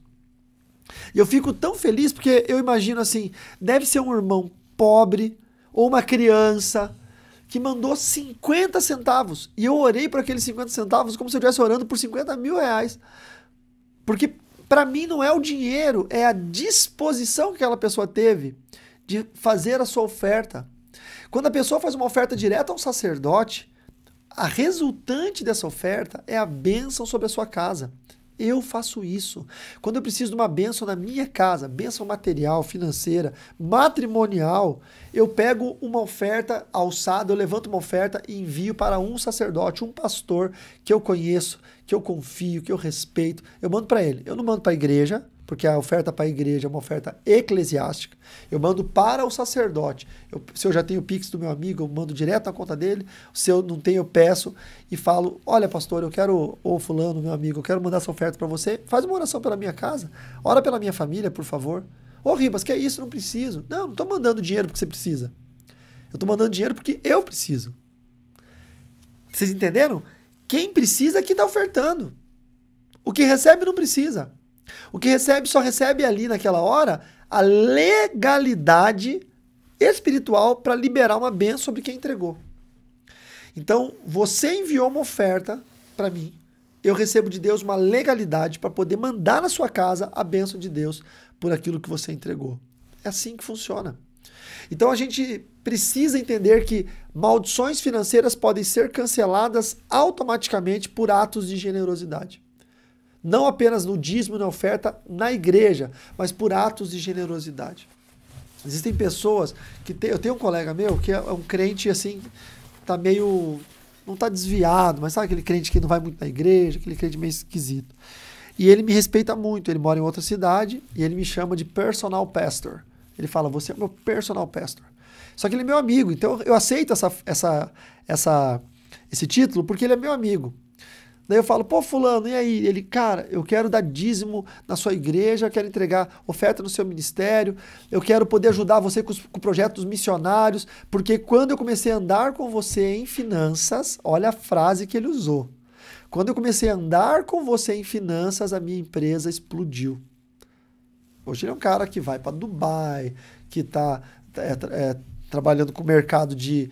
E eu fico tão feliz porque eu imagino assim, deve ser um irmão pobre ou uma criança que mandou 50 centavos. E eu orei por aqueles 50 centavos como se eu estivesse orando por R$50 mil. Porque para mim não é o dinheiro, é a disposição que aquela pessoa teve de fazer a sua oferta. Quando a pessoa faz uma oferta direta ao sacerdote, a resultante dessa oferta é a bênção sobre a sua casa. Eu faço isso. Quando eu preciso de uma bênção na minha casa, bênção material, financeira, matrimonial, eu pego uma oferta alçada, eu levanto uma oferta e envio para um sacerdote, um pastor que eu conheço, que eu confio, que eu respeito. Eu mando para ele. Eu não mando para a igreja, porque a oferta para a igreja é uma oferta eclesiástica. Eu mando para o sacerdote. Se eu já tenho o Pix do meu amigo, eu mando direto na conta dele. Se eu não tenho, eu peço e falo, olha pastor, eu quero, ou fulano, meu amigo, eu quero mandar essa oferta para você. Faz uma oração pela minha casa. Ora pela minha família, por favor. Ô Ribas, que é isso? Não preciso. Não estou mandando dinheiro porque você precisa. Eu estou mandando dinheiro porque eu preciso. Vocês entenderam? Quem precisa é que está ofertando. O que recebe não precisa. O que recebe só recebe ali naquela hora a legalidade espiritual para liberar uma bênção sobre quem entregou. Então, você enviou uma oferta para mim, eu recebo de Deus uma legalidade para poder mandar na sua casa a bênção de Deus por aquilo que você entregou. É assim que funciona. Então, a gente precisa entender que maldições financeiras podem ser canceladas automaticamente por atos de generosidade. Não apenas no dízimo e na oferta na igreja, mas por atos de generosidade. Existem pessoas que... Eu tenho um colega meu que é um crente assim, tá meio... Não tá desviado, mas sabe aquele crente que não vai muito na igreja, aquele crente meio esquisito. E ele me respeita muito, ele mora em outra cidade e ele me chama de personal pastor. Ele fala, você é meu personal pastor. Só que ele é meu amigo, então eu aceito esse título porque ele é meu amigo. Daí eu falo, pô, fulano, e aí? Ele, cara, eu quero dar dízimo na sua igreja, eu quero entregar oferta no seu ministério, eu quero poder ajudar você com o projeto dos missionários, porque quando eu comecei a andar com você em finanças, olha a frase que ele usou. Quando eu comecei a andar com você em finanças, a minha empresa explodiu. Hoje ele é um cara que vai para Dubai, que está trabalhando com o mercado de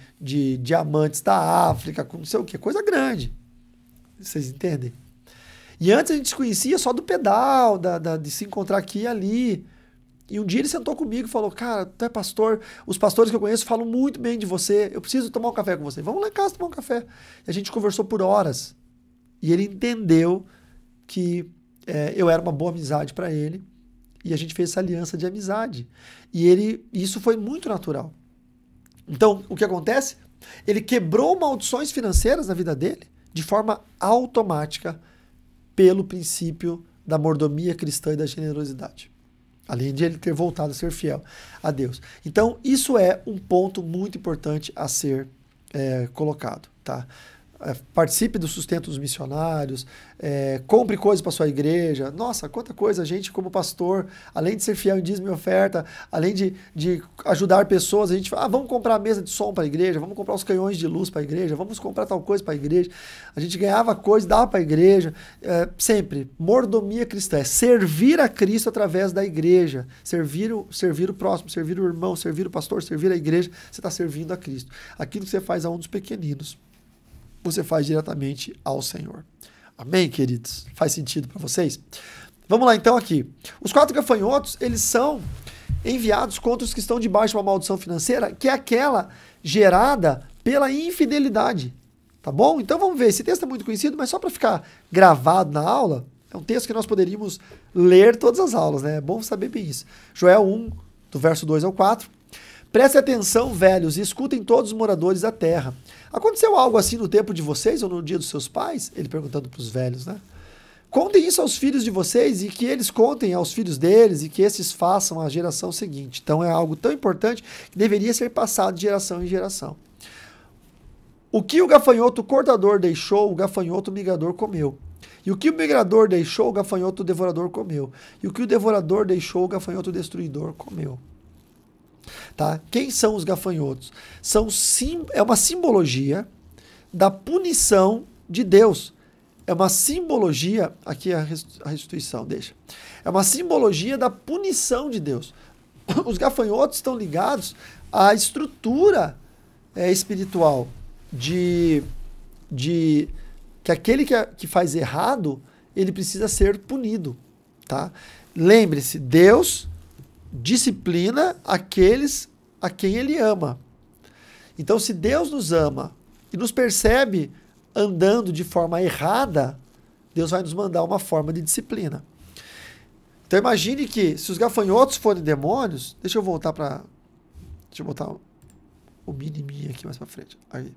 diamantes da África, com não sei o que, coisa grande. Vocês entendem? E antes a gente se conhecia só do pedal, de se encontrar aqui e ali. E um dia ele sentou comigo e falou, cara, tu é pastor, os pastores que eu conheço falam muito bem de você, eu preciso tomar um café com você. Vamos lá em casa tomar um café. E a gente conversou por horas. E ele entendeu que eu era uma boa amizade para ele. E a gente fez essa aliança de amizade. E isso foi muito natural. Então, o que acontece? Ele quebrou maldições financeiras na vida dele de forma automática pelo princípio da mordomia cristã e da generosidade. Além de ele ter voltado a ser fiel a Deus. Então, isso é um ponto muito importante a ser colocado, tá? Participe do sustento dos missionários, compre coisas para sua igreja. Nossa, quanta coisa a gente como pastor, além de ser fiel em dízimo e oferta, além de ajudar pessoas, a gente fala, vamos comprar a mesa de som para a igreja, vamos comprar os canhões de luz para a igreja, vamos comprar tal coisa para a igreja. A gente ganhava coisa, dava para a igreja. Sempre, mordomia cristã, é servir a Cristo através da igreja, servir o próximo, servir o irmão, servir o pastor, servir a igreja, você está servindo a Cristo. Aquilo que você faz a um dos pequeninos, você faz diretamente ao Senhor. Amém, queridos? Faz sentido para vocês? Vamos lá, então, aqui. Os 4 gafanhotos, eles são enviados contra os que estão debaixo de uma maldição financeira, que é aquela gerada pela infidelidade. Tá bom? Então, vamos ver. Esse texto é muito conhecido, mas só para ficar gravado na aula, é um texto que nós poderíamos ler todas as aulas, né? É bom saber bem isso. Joel 1, do verso 2 ao 4. Prestem atenção, velhos, e escutem todos os moradores da terra. Aconteceu algo assim no tempo de vocês ou no dia dos seus pais? Ele perguntando para os velhos, né? Contem isso aos filhos de vocês e que eles contem aos filhos deles e que esses façam a geração seguinte. Então é algo tão importante que deveria ser passado de geração em geração. O que o gafanhoto cortador deixou, o gafanhoto migrador comeu. E o que o migrador deixou, o gafanhoto devorador comeu. E o que o devorador deixou, o gafanhoto destruidor comeu. Tá? Quem são os gafanhotos? É uma simbologia da punição de Deus. É uma simbologia, aqui a restituição, deixa. É uma simbologia da punição de Deus. Os gafanhotos estão ligados à estrutura espiritual de que aquele que faz errado, ele precisa ser punido. Tá? Lembre-se, Deus disciplina aqueles a quem ele ama. Então, se Deus nos ama e nos percebe andando de forma errada, Deus vai nos mandar uma forma de disciplina. Então, imagine que se os gafanhotos forem demônios, deixa eu botar o mini aqui mais para frente. Aí.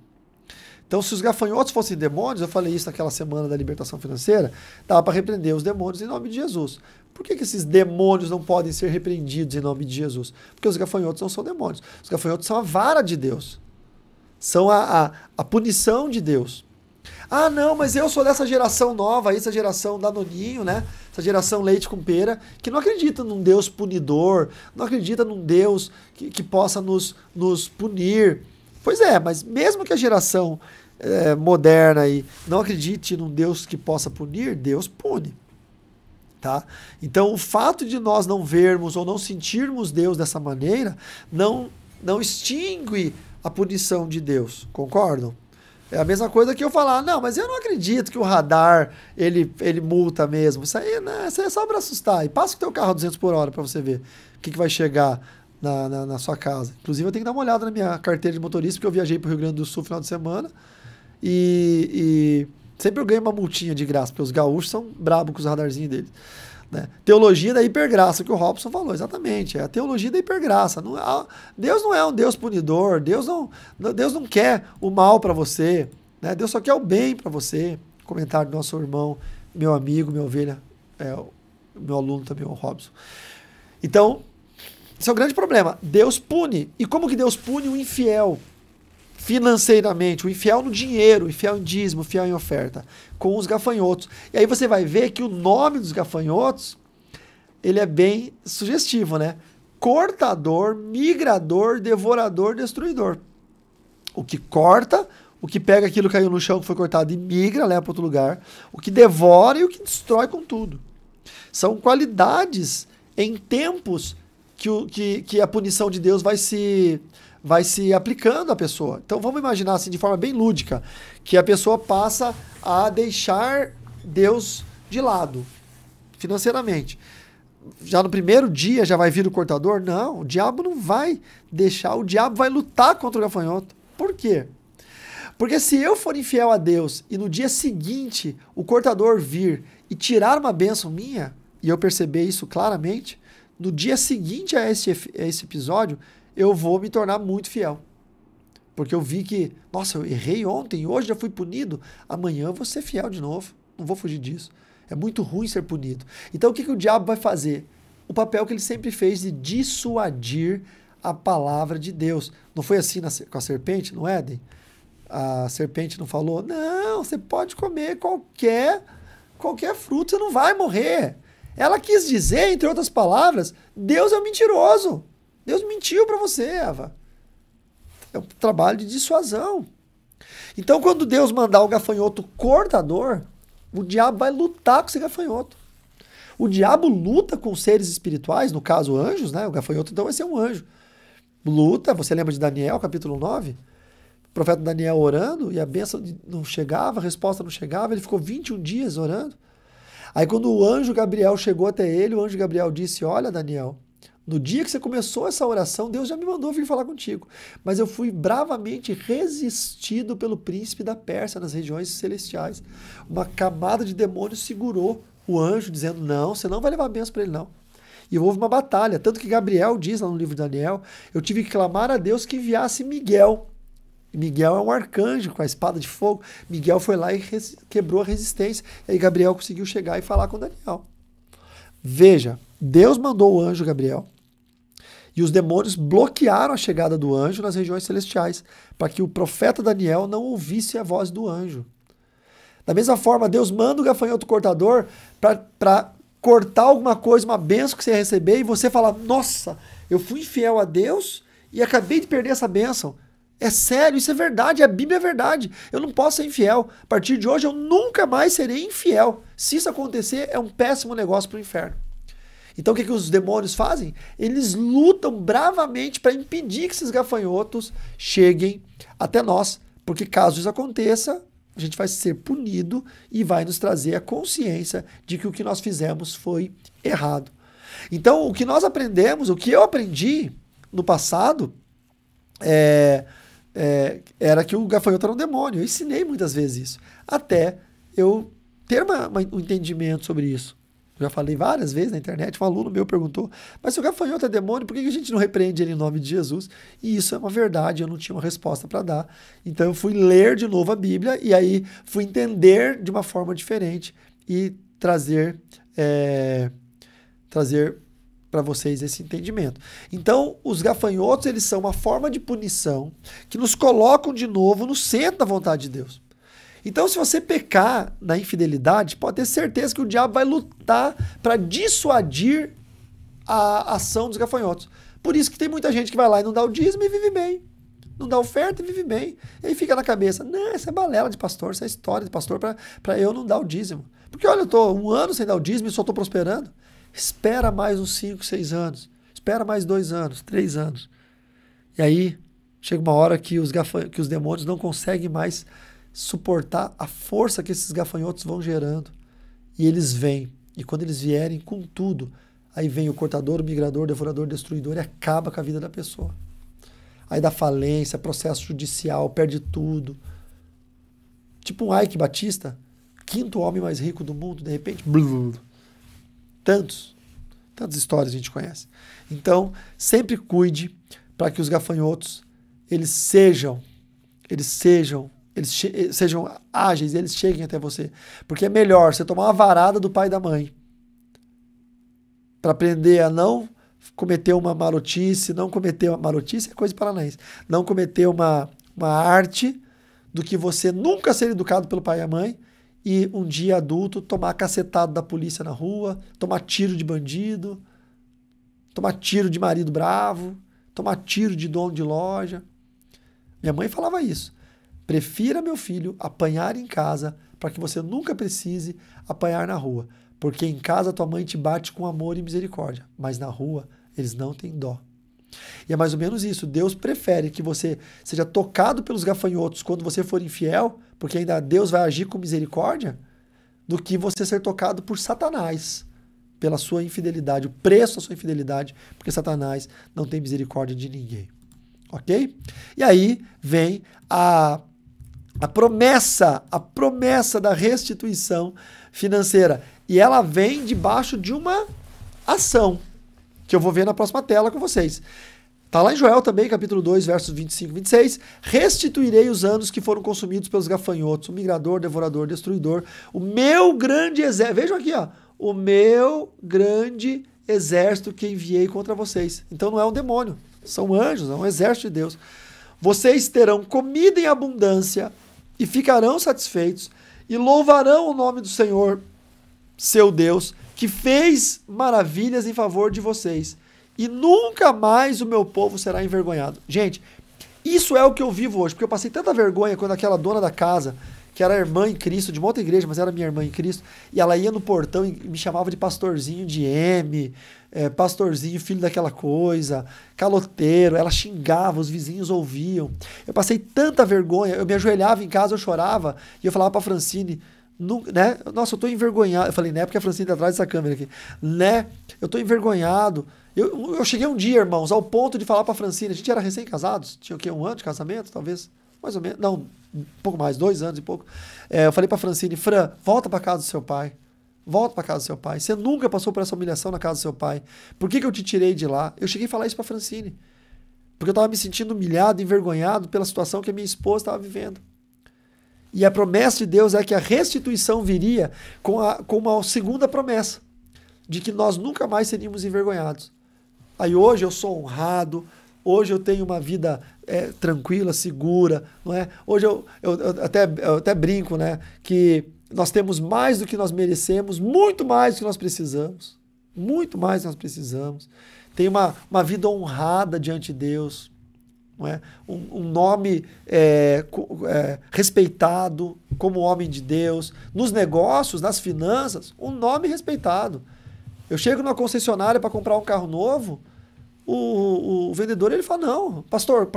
Então, se os gafanhotos fossem demônios, eu falei isso naquela semana da libertação financeira, dava para repreender os demônios em nome de Jesus. Por que esses demônios não podem ser repreendidos em nome de Jesus? Porque os gafanhotos não são demônios. Os gafanhotos são a vara de Deus. São a punição de Deus. Ah, não, mas eu sou dessa geração nova, essa geração danoninho, né? Essa geração leite com pera, que não acredita num Deus punidor, não acredita num Deus que possa nos punir. Pois é, mas mesmo que a geração moderna aí não acredite num Deus que possa punir, Deus pune. Tá? Então, o fato de nós não vermos ou não sentirmos Deus dessa maneira não extingue a punição de Deus. Concordam? É a mesma coisa que eu falar, não, mas eu não acredito que o radar ele multa mesmo. Isso aí é só para assustar. E passa o teu carro a 200 por hora para você ver o que vai chegar na sua casa. Inclusive, eu tenho que dar uma olhada na minha carteira de motorista, porque eu viajei para o Rio Grande do Sul no final de semana e sempre eu ganho uma multinha de graça, porque os gaúchos são brabos com os radarzinhos deles. Né? Teologia da hipergraça, que o Robson falou, exatamente. É a teologia da hipergraça. Deus não é um Deus punidor, Deus não quer o mal para você. Né? Deus só quer o bem para você. Comentário do nosso irmão, meu amigo, minha ovelha, meu aluno também, o Robson. Então, esse é o grande problema. Deus pune. E como que Deus pune o infiel? financeiramente, o infiel no dinheiro, o infiel em dízimo, o infiel em oferta, com os gafanhotos. E aí você vai ver que o nome dos gafanhotos, ele é bem sugestivo, né? Cortador, migrador, devorador, destruidor. O que corta, o que pega aquilo que caiu no chão que foi cortado e migra, leva para outro lugar. O que devora e o que destrói com tudo. São qualidades em tempos que a punição de Deus vai se aplicando à pessoa. Então vamos imaginar assim, de forma bem lúdica, que a pessoa passa a deixar Deus de lado, financeiramente. Já no primeiro dia já vai vir o cortador? Não, o diabo não vai deixar, o diabo vai lutar contra o gafanhoto. Por quê? Porque se eu for infiel a Deus e no dia seguinte o cortador vir e tirar uma bênção minha, e eu perceber isso claramente, no dia seguinte a esse episódio, eu vou me tornar muito fiel. Porque eu vi que, nossa, eu errei ontem, hoje já fui punido, amanhã eu vou ser fiel de novo, não vou fugir disso. É muito ruim ser punido. Então o que o diabo vai fazer? O papel que ele sempre fez de dissuadir a palavra de Deus. Não foi assim com a serpente no Éden? A serpente não falou, não, você pode comer qualquer fruto, você não vai morrer. Ela quis dizer, entre outras palavras, Deus é um mentiroso. Deus mentiu para você, Eva. É um trabalho de dissuasão. Então, quando Deus mandar o gafanhoto cortador, o diabo vai lutar com esse gafanhoto. O diabo luta com seres espirituais, no caso anjos, né? O gafanhoto então vai ser um anjo. Luta, você lembra de Daniel, capítulo 9? O profeta Daniel orando e a bênção não chegava, a resposta não chegava, ele ficou 21 dias orando. Aí quando o anjo Gabriel chegou até ele, o anjo Gabriel disse, olha Daniel, no dia que você começou essa oração, Deus já me mandou vir falar contigo, mas eu fui bravamente resistido pelo príncipe da Pérsia nas regiões celestiais. Uma camada de demônios segurou o anjo, dizendo, não, você não vai levar a bênção para ele não. E houve uma batalha, tanto que Gabriel diz lá no livro de Daniel, eu tive que clamar a Deus que enviasse Miguel. Miguel é um arcanjo com a espada de fogo. Miguel foi lá e quebrou a resistência. E aí Gabriel conseguiu chegar e falar com Daniel. Veja, Deus mandou o anjo Gabriel e os demônios bloquearam a chegada do anjo nas regiões celestiais para que o profeta Daniel não ouvisse a voz do anjo. Da mesma forma, Deus manda o gafanhoto cortador para cortar alguma coisa, uma bênção que você ia receber e você fala, nossa, eu fui infiel a Deus e acabei de perder essa bênção. É sério, isso é verdade, a Bíblia é verdade. Eu não posso ser infiel. A partir de hoje eu nunca mais serei infiel. Se isso acontecer, é um péssimo negócio para o inferno. Então o que os demônios fazem? Eles lutam bravamente para impedir que esses gafanhotos cheguem até nós. Porque caso isso aconteça, a gente vai ser punido e vai nos trazer a consciência de que o que nós fizemos foi errado. Então o que nós aprendemos, o que eu aprendi no passado, era que o gafanhoto era um demônio. Eu ensinei muitas vezes isso. Até eu ter um entendimento sobre isso. Já falei várias vezes na internet, um aluno meu perguntou, mas se o gafanhoto é demônio, por que a gente não repreende ele em nome de Jesus? E isso é uma verdade, eu não tinha uma resposta para dar. Então eu fui ler de novo a Bíblia e aí fui entender de uma forma diferente e trazer para vocês esse entendimento. Então, os gafanhotos, eles são uma forma de punição que nos colocam de novo no centro da vontade de Deus. Então, se você pecar na infidelidade, pode ter certeza que o diabo vai lutar para dissuadir a ação dos gafanhotos. Por isso que tem muita gente que vai lá e não dá o dízimo e vive bem. Não dá oferta e vive bem. E aí fica na cabeça, não, essa é balela de pastor, essa é história de pastor para eu não dar o dízimo. Porque olha, eu estou 1 ano sem dar o dízimo e só estou prosperando. Espera mais uns 5, 6 anos. Espera mais 2 anos, 3 anos. E aí chega uma hora que os demônios não conseguem mais suportar a força que esses gafanhotos vão gerando. E eles vêm. E quando eles vierem com tudo, aí vem o cortador, o migrador, o devorador, o destruidor e acaba com a vida da pessoa. Aí dá falência, processo judicial, perde tudo. Tipo um Ike Batista, 5º homem mais rico do mundo, de repente... Tantas histórias a gente conhece. Então, sempre cuide para que os gafanhotos eles sejam ágeis, eles cheguem até você. Porque é melhor você tomar uma varada do pai e da mãe para aprender a não cometer uma marotice, é coisa paranaense, não cometer uma uma arte do que você nunca ser educado pelo pai e a mãe e um dia adulto tomar cacetado da polícia na rua, tomar tiro de bandido, tomar tiro de marido bravo, tomar tiro de dono de loja. Minha mãe falava isso. Prefira, meu filho, apanhar em casa para que você nunca precise apanhar na rua. Porque em casa tua mãe te bate com amor e misericórdia, mas na rua eles não têm dó. E é mais ou menos isso. Deus prefere que você seja tocado pelos gafanhotos quando você for infiel, porque ainda Deus vai agir com misericórdia, do que você ser tocado por Satanás pela sua infidelidade, o preço da sua infidelidade, porque Satanás não tem misericórdia de ninguém. Ok? E aí vem a promessa da restituição financeira. E ela vem debaixo de uma ação, que eu vou ver na próxima tela com vocês. Está lá em Joel também, capítulo 2, versos 25 e 26. Restituirei os anos que foram consumidos pelos gafanhotos, o migrador, devorador, destruidor, o meu grande exército. Vejam aqui, ó. O meu grande exército que enviei contra vocês. Então não é um demônio, são anjos, é um exército de Deus. Vocês terão comida em abundância e ficarão satisfeitos e louvarão o nome do Senhor, seu Deus, que fez maravilhas em favor de vocês. E nunca mais o meu povo será envergonhado. Gente, isso é o que eu vivo hoje, porque eu passei tanta vergonha quando aquela dona da casa, que era irmã em Cristo, de uma outra igreja, mas era minha irmã em Cristo, e ela ia no portão e me chamava de pastorzinho de M, pastorzinho, filho daquela coisa, caloteiro, ela xingava, os vizinhos ouviam. Eu passei tanta vergonha, eu me ajoelhava em casa, eu chorava, e eu falava pra Francine, né? Nossa, eu tô envergonhado. Eu falei, né? Porque a Francine tá atrás dessa câmera aqui. Né? Eu tô envergonhado. Eu cheguei um dia, irmãos, ao ponto de falar pra Francine, a gente era recém-casados, tinha o quê? 1 ano de casamento, talvez? Mais ou menos, não, um pouco mais, 2 anos e pouco. Eu falei pra Francine, Fran, volta pra casa do seu pai. Volta pra casa do seu pai. Você nunca passou por essa humilhação na casa do seu pai. Por que eu te tirei de lá? Eu cheguei a falar isso pra Francine. Porque eu tava me sentindo humilhado, envergonhado pela situação que a minha esposa estava vivendo. E a promessa de Deus é que a restituição viria com uma segunda promessa, de que nós nunca mais seríamos envergonhados. Aí hoje eu sou honrado, hoje eu tenho uma vida tranquila, segura, não é? Hoje eu até brinco, né, que nós temos mais do que nós merecemos, muito mais do que nós precisamos, muito mais do que nós precisamos. Tem uma vida honrada diante de Deus, não é? Um nome respeitado como homem de Deus, nos negócios, nas finanças, um nome respeitado. Eu chego numa concessionária para comprar um carro novo, o vendedor ele fala, não, pastor,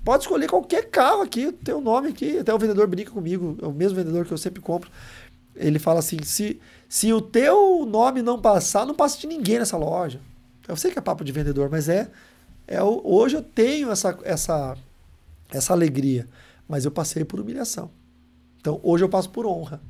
pode escolher qualquer carro aqui, tem um nome aqui, até o vendedor brinca comigo, é o mesmo vendedor que eu sempre compro. Ele fala assim, se o teu nome não passar, não passa de ninguém nessa loja. Eu sei que é papo de vendedor, mas hoje eu tenho essa alegria, mas eu passei por humilhação. Então, hoje eu passo por honra.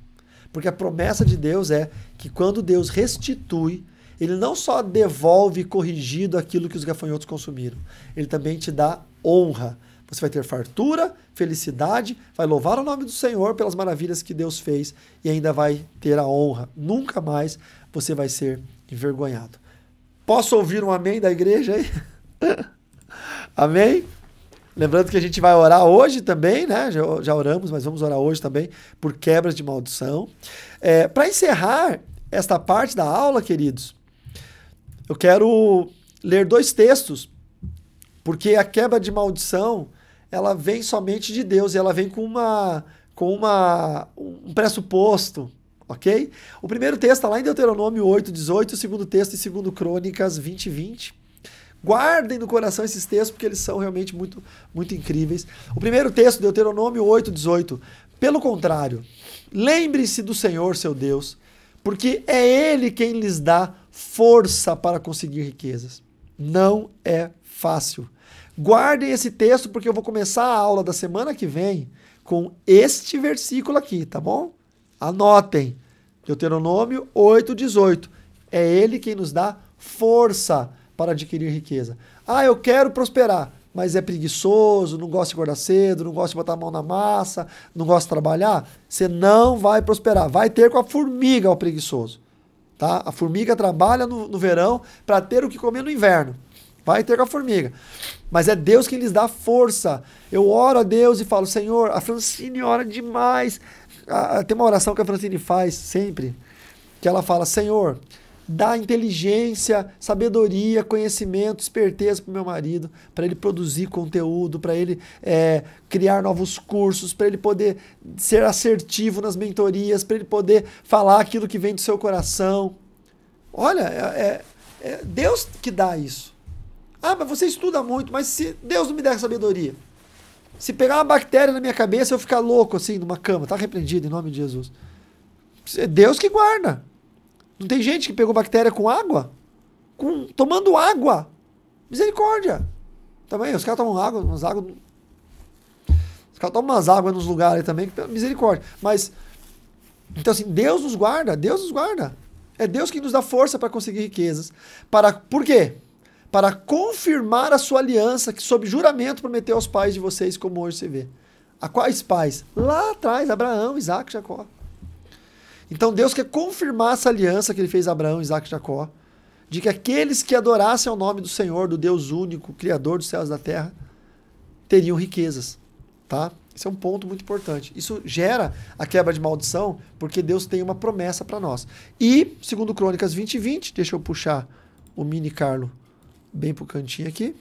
Porque a promessa de Deus é que quando Deus restitui, Ele não só devolve corrigido aquilo que os gafanhotos consumiram, Ele também te dá honra. Você vai ter fartura, felicidade, vai louvar o nome do Senhor pelas maravilhas que Deus fez e ainda vai ter a honra. Nunca mais você vai ser envergonhado. Posso ouvir um amém da igreja aí? Amém? Lembrando que a gente vai orar hoje também, né? Já oramos, mas vamos orar hoje também por quebras de maldição. Para encerrar esta parte da aula, queridos, eu quero ler 2 textos, porque a quebra de maldição, ela vem somente de Deus e ela vem com um pressuposto, ok? O primeiro texto está lá em Deuteronômio 8:18, o segundo texto em 2 Crônicas 20:20. Guardem no coração esses textos, porque eles são realmente muito, muito incríveis. O primeiro texto, Deuteronômio 8:18. Pelo contrário, lembre-se do Senhor, seu Deus, porque é Ele quem lhes dá força para conseguir riquezas. Não é fácil. Guardem esse texto, porque eu vou começar a aula da semana que vem com este versículo aqui, tá bom? Anotem. Deuteronômio 8:18. É Ele quem nos dá força para adquirir riqueza. Eu quero prosperar, mas é preguiçoso, não gosta de acordar cedo, não gosta de botar a mão na massa, não gosta de trabalhar, você não vai prosperar. Vai ter com a formiga, o preguiçoso. Tá? A formiga trabalha no verão para ter o que comer no inverno. Vai ter com a formiga. Mas é Deus quem lhes dá força. Eu oro a Deus e falo, Senhor, a Francine ora demais. Tem uma oração que a Francine faz sempre, que ela fala, Senhor, dá inteligência, sabedoria, conhecimento, esperteza para o meu marido, para ele produzir conteúdo, para ele criar novos cursos, para ele poder ser assertivo nas mentorias, para ele poder falar aquilo que vem do seu coração. Olha, é Deus que dá isso. Ah, mas você estuda muito, mas se Deus não me der sabedoria, se pegar uma bactéria na minha cabeça, eu ficar louco assim, numa cama, tá repreendido em nome de Jesus. É Deus que guarda. Não tem gente que pegou bactéria com água? Tomando água. Misericórdia. Também, os caras tomam água, umas águas. Os caras tomam umas águas nos lugares aí também, misericórdia. Mas, então assim, Deus nos guarda, Deus nos guarda. É Deus que nos dá força para conseguir riquezas. Por quê? Para confirmar a sua aliança, que sob juramento prometeu aos pais de vocês, como hoje se vê. A quais pais? Lá atrás, Abraão, Isaac e Jacó. Então Deus quer confirmar essa aliança que ele fez a Abraão, Isaac e Jacó, de que aqueles que adorassem ao nome do Senhor, do Deus único, Criador dos céus e da terra, teriam riquezas. Tá? Esse é um ponto muito importante. Isso gera a quebra de maldição, porque Deus tem uma promessa para nós. E, segundo Crônicas 20:20, deixa eu puxar o mini Carlo bem pro cantinho aqui.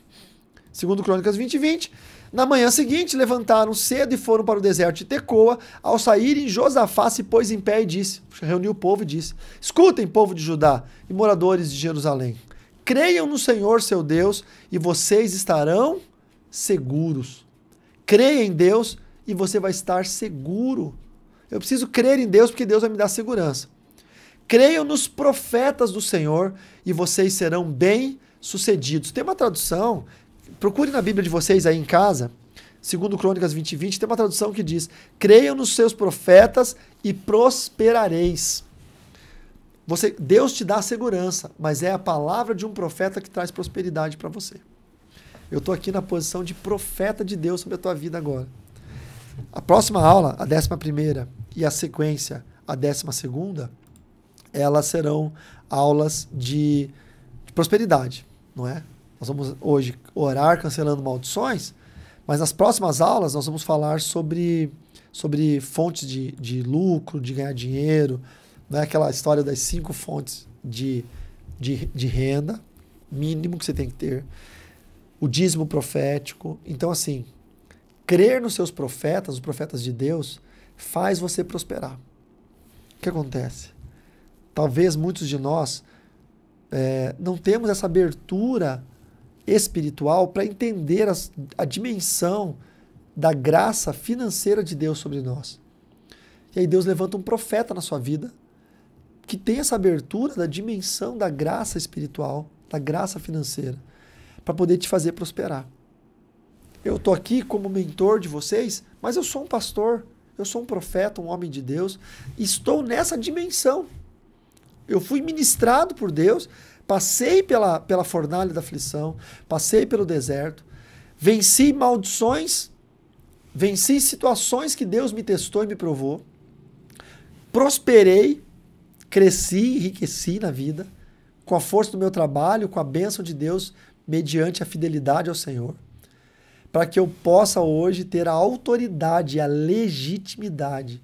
Segundo Crônicas 20:20, na manhã seguinte levantaram cedo e foram para o deserto de Tecoa. Ao saírem, Josafá se pôs em pé e disse, reuniu o povo e disse, escutem, povo de Judá e moradores de Jerusalém, creiam no Senhor seu Deus e vocês estarão seguros. Creia em Deus e você vai estar seguro. Eu preciso crer em Deus porque Deus vai me dar segurança. Creiam nos profetas do Senhor e vocês serão bem-sucedidos. Tem uma tradução, procure na Bíblia de vocês aí em casa, segundo Crônicas 20:20, tem uma tradução que diz, creiam nos seus profetas e prosperareis. Deus te dá segurança, mas é a palavra de um profeta que traz prosperidade para você. Eu estou aqui na posição de profeta de Deus sobre a tua vida agora. A próxima aula, a 11ª e a sequência, a 12ª, elas serão aulas de prosperidade, não é? Nós vamos hoje orar cancelando maldições, mas nas próximas aulas nós vamos falar sobre fontes de lucro, de ganhar dinheiro, não é aquela história das 5 fontes de renda, mínimo que você tem que ter, o dízimo profético. Então, assim, crer nos seus profetas, os profetas de Deus, faz você prosperar. O que acontece? Talvez muitos de nós não temos essa abertura espiritual para entender a dimensão da graça financeira de Deus sobre nós. E aí Deus levanta um profeta na sua vida que tem essa abertura da dimensão da graça espiritual, da graça financeira, para poder te fazer prosperar. Eu estou aqui como mentor de vocês, mas eu sou um pastor, eu sou um profeta, um homem de Deus, e estou nessa dimensão. Eu fui ministrado por Deus, passei pela fornalha da aflição, passei pelo deserto, venci maldições, venci situações que Deus me testou e me provou, prosperei, cresci, enriqueci na vida, com a força do meu trabalho, com a bênção de Deus, mediante a fidelidade ao Senhor, para que eu possa hoje ter a autoridade e a legitimidade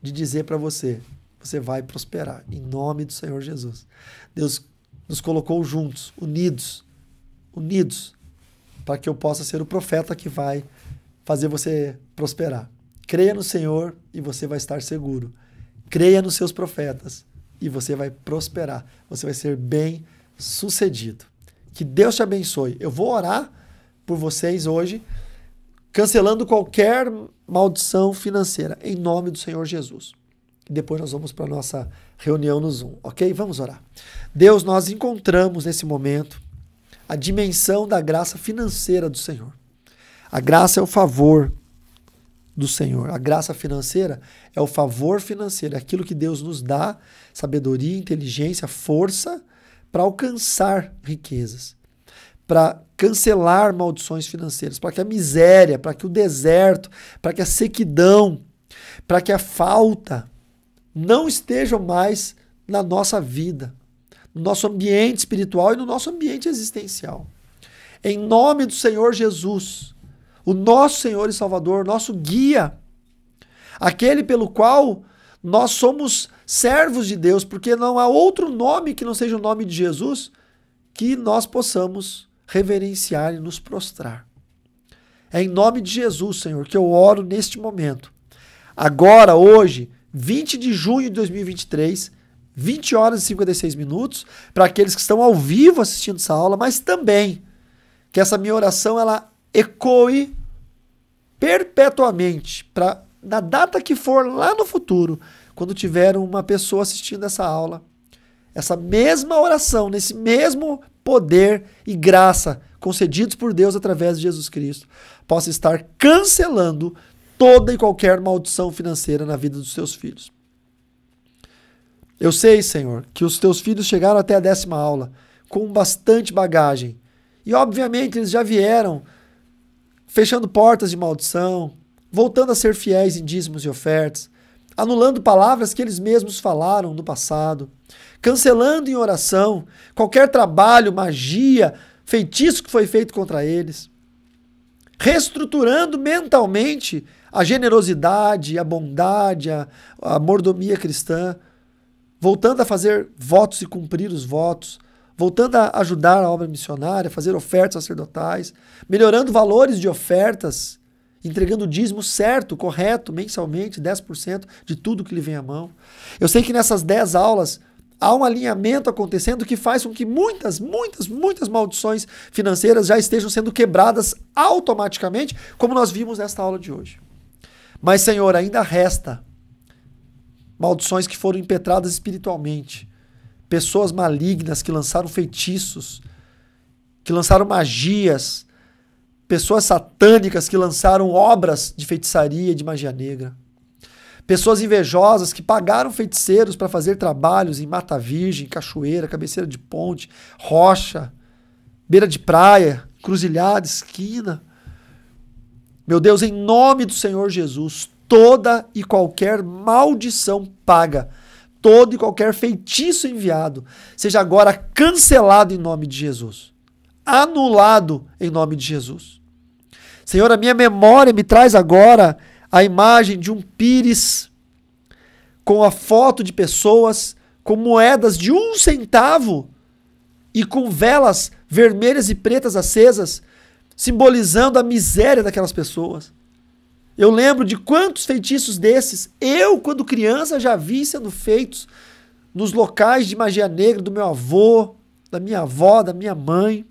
de dizer para você, você vai prosperar, em nome do Senhor Jesus. Deus nos colocou juntos, unidos, para que eu possa ser o profeta que vai fazer você prosperar. Creia no Senhor e você vai estar seguro. Creia nos seus profetas e você vai prosperar. Você vai ser bem-sucedido. Que Deus te abençoe. Eu vou orar por vocês hoje, cancelando qualquer maldição financeira, em nome do Senhor Jesus. E depois nós vamos para a nossa reunião no Zoom, ok? Vamos orar. Deus, nós encontramos nesse momento a dimensão da graça financeira do Senhor. A graça é o favor do Senhor. A graça financeira é o favor financeiro, é aquilo que Deus nos dá, sabedoria, inteligência, força para alcançar riquezas, para cancelar maldições financeiras, para que a miséria, para que o deserto, para que a sequidão, para que a falta não estejam mais na nossa vida, no nosso ambiente espiritual e no nosso ambiente existencial. Em nome do Senhor Jesus, o nosso Senhor e Salvador, nosso guia, aquele pelo qual nós somos servos de Deus, porque não há outro nome que não seja o nome de Jesus que nós possamos reverenciar e nos prostrar. É em nome de Jesus, Senhor, que eu oro neste momento. Agora, hoje, 20 de junho de 2023, 20 horas e 56 minutos, para aqueles que estão ao vivo assistindo essa aula, mas também que essa minha oração ela ecoe perpetuamente, para na data que for lá no futuro, quando tiver uma pessoa assistindo essa aula, essa mesma oração, nesse mesmo poder e graça concedidos por Deus através de Jesus Cristo, possa estar cancelando toda e qualquer maldição financeira na vida dos seus filhos. Eu sei, Senhor, que os teus filhos chegaram até a 10ª aula com bastante bagagem. E, obviamente, eles já vieram fechando portas de maldição, voltando a ser fiéis em dízimos e ofertas, anulando palavras que eles mesmos falaram no passado, cancelando em oração qualquer trabalho, magia, feitiço que foi feito contra eles, reestruturando mentalmente a generosidade, a bondade, a mordomia cristã, voltando a fazer votos e cumprir os votos, voltando a ajudar a obra missionária, fazer ofertas sacerdotais, melhorando valores de ofertas, entregando o dízimo certo, correto, mensalmente, 10% de tudo que lhe vem à mão. Eu sei que nessas 10 aulas há um alinhamento acontecendo que faz com que muitas maldições financeiras já estejam sendo quebradas automaticamente, como nós vimos nesta aula de hoje. Mas, Senhor, ainda resta maldições que foram impetradas espiritualmente. Pessoas malignas que lançaram feitiços, que lançaram magias, pessoas satânicas que lançaram obras de feitiçaria e de magia negra. Pessoas invejosas que pagaram feiticeiros para fazer trabalhos em Mata Virgem, cachoeira, cabeceira de ponte, rocha, beira de praia, cruzilhada, esquina. Meu Deus, em nome do Senhor Jesus, toda e qualquer maldição paga, todo e qualquer feitiço enviado, seja agora cancelado em nome de Jesus. Anulado em nome de Jesus. Senhor, a minha memória me traz agora a imagem de um pires com a foto de pessoas com moedas de 1 centavo e com velas vermelhas e pretas acesas, simbolizando a miséria daquelas pessoas. Eu lembro de quantos feitiços desses eu, quando criança, já vi sendo feitos nos locais de magia negra do meu avô, da minha avó, da minha mãe.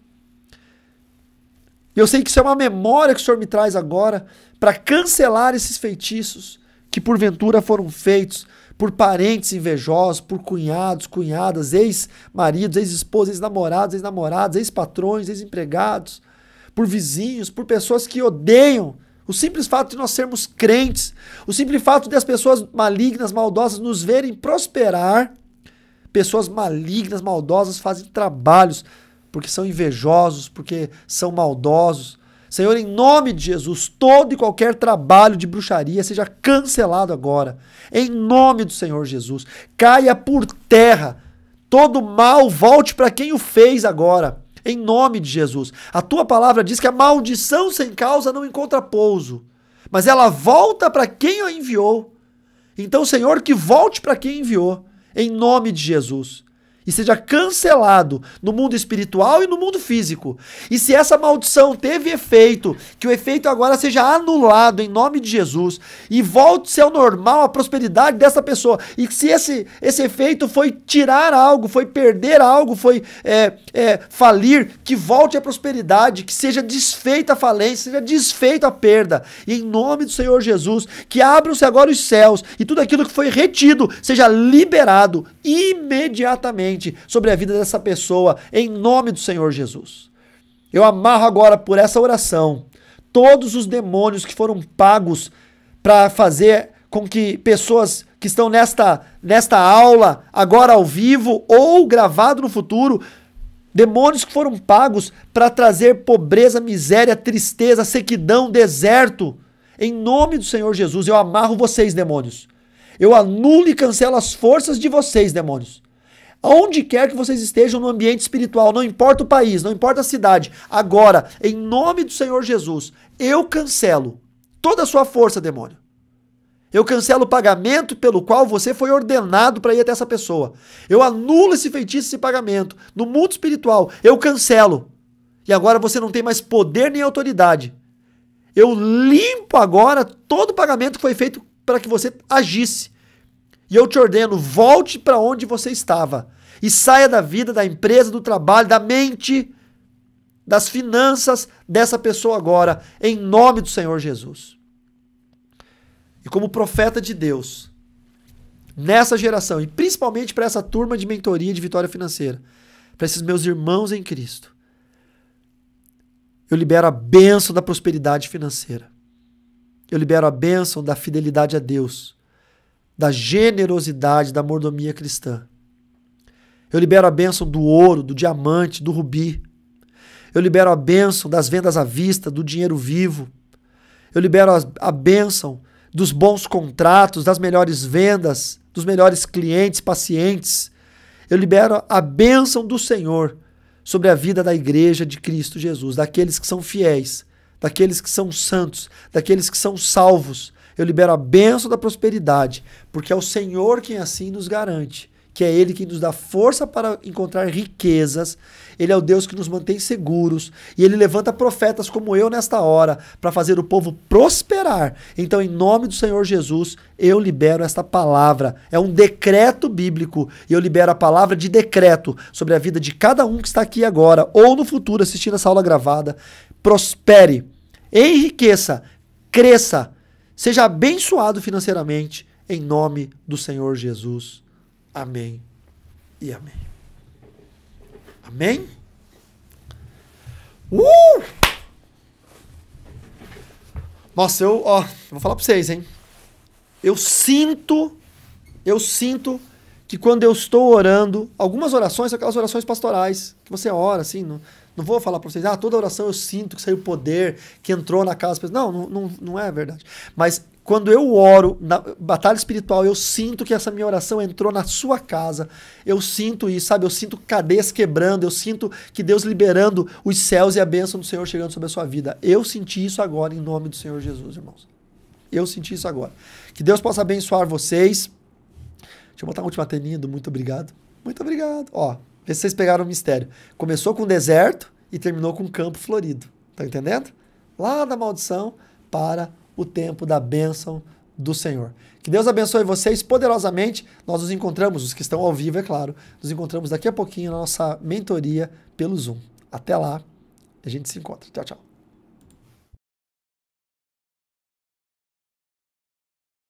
Eu sei que isso é uma memória que o Senhor me traz agora para cancelar esses feitiços que porventura foram feitos por parentes invejosos, por cunhados, cunhadas, ex-maridos, ex-esposas, ex-namorados, ex-patrões, ex-empregados, por vizinhos, por pessoas que odeiam o simples fato de nós sermos crentes, o simples fato de as pessoas malignas, maldosas nos verem prosperar. Pessoas malignas, maldosas fazem trabalhos porque são invejosos, porque são maldosos. Senhor, em nome de Jesus, todo e qualquer trabalho de bruxaria seja cancelado agora. Em nome do Senhor Jesus, caia por terra. Todo mal volte para quem o fez agora. Em nome de Jesus. A tua palavra diz que a maldição sem causa não encontra pouso, mas ela volta para quem a enviou. Então, Senhor, que volte para quem enviou. Em nome de Jesus. E seja cancelado no mundo espiritual e no mundo físico. E se essa maldição teve efeito, que o efeito agora seja anulado em nome de Jesus. E volte-se ao normal a prosperidade dessa pessoa. E se esse efeito foi tirar algo, foi perder algo, foi falir, que volte a prosperidade, que seja desfeita a falência, seja desfeita a perda. E em nome do Senhor Jesus, que abram-se agora os céus e tudo aquilo que foi retido seja liberado imediatamente sobre a vida dessa pessoa, em nome do Senhor Jesus. Eu amarro agora por essa oração todos os demônios que foram pagos para fazer com que pessoas que estão nesta aula, agora ao vivo ou gravado no futuro, demônios que foram pagos para trazer pobreza, miséria, tristeza, sequidão, deserto, em nome do Senhor Jesus, eu amarro vocês, demônios. Eu anulo e cancelo as forças de vocês, demônios. Onde quer que vocês estejam no ambiente espiritual, não importa o país, não importa a cidade, agora, em nome do Senhor Jesus, eu cancelo toda a sua força, demônio. Eu cancelo o pagamento pelo qual você foi ordenado para ir até essa pessoa. Eu anulo esse feitiço, esse pagamento. No mundo espiritual, eu cancelo. E agora você não tem mais poder nem autoridade. Eu limpo agora todo o pagamento que foi feito para que você agisse. E eu te ordeno, volte para onde você estava. E saia da vida, da empresa, do trabalho, da mente, das finanças dessa pessoa agora, em nome do Senhor Jesus. E como profeta de Deus, nessa geração, e principalmente para essa turma de mentoria de Vitória Financeira, para esses meus irmãos em Cristo, eu libero a bênção da prosperidade financeira. Eu libero a bênção da fidelidade a Deus, da generosidade, da mordomia cristã. Eu libero a bênção do ouro, do diamante, do rubi. Eu libero a bênção das vendas à vista, do dinheiro vivo. Eu libero a bênção dos bons contratos, das melhores vendas, dos melhores clientes, pacientes. Eu libero a bênção do Senhor sobre a vida da igreja de Cristo Jesus, daqueles que são fiéis, daqueles que são santos, daqueles que são salvos. Eu libero a bênção da prosperidade, porque é o Senhor quem assim nos garante, que é Ele que nos dá força para encontrar riquezas. Ele é o Deus que nos mantém seguros, e Ele levanta profetas como eu nesta hora, para fazer o povo prosperar. Então, em nome do Senhor Jesus, eu libero esta palavra. É um decreto bíblico, e eu libero a palavra de decreto sobre a vida de cada um que está aqui agora, ou no futuro assistindo essa aula gravada. Prospere, enriqueça, cresça, seja abençoado financeiramente, em nome do Senhor Jesus. Amém e amém. Amém? Nossa, eu vou falar pra vocês, hein? Eu sinto que quando eu estou orando, algumas orações são aquelas orações pastorais, que você ora, assim, não vou falar pra vocês, toda oração eu sinto que saiu poder, que entrou na casa das pessoas. Não é verdade. Mas quando eu oro na batalha espiritual, eu sinto que essa minha oração entrou na sua casa. Eu sinto isso, sabe? Eu sinto cadeias quebrando, eu sinto que Deus liberando os céus e a bênção do Senhor chegando sobre a sua vida. Eu senti isso agora em nome do Senhor Jesus, irmãos. Eu senti isso agora. Que Deus possa abençoar vocês. Deixa eu botar a última telinha do muito obrigado. Muito obrigado. Vê se vocês pegaram o mistério. Começou com deserto e terminou com campo florido. Tá entendendo? Lá da maldição para o tempo da bênção do Senhor. Que Deus abençoe vocês poderosamente. Nós nos encontramos, os que estão ao vivo, é claro, nos encontramos daqui a pouquinho na nossa mentoria pelo Zoom. Até lá, a gente se encontra. Tchau, tchau.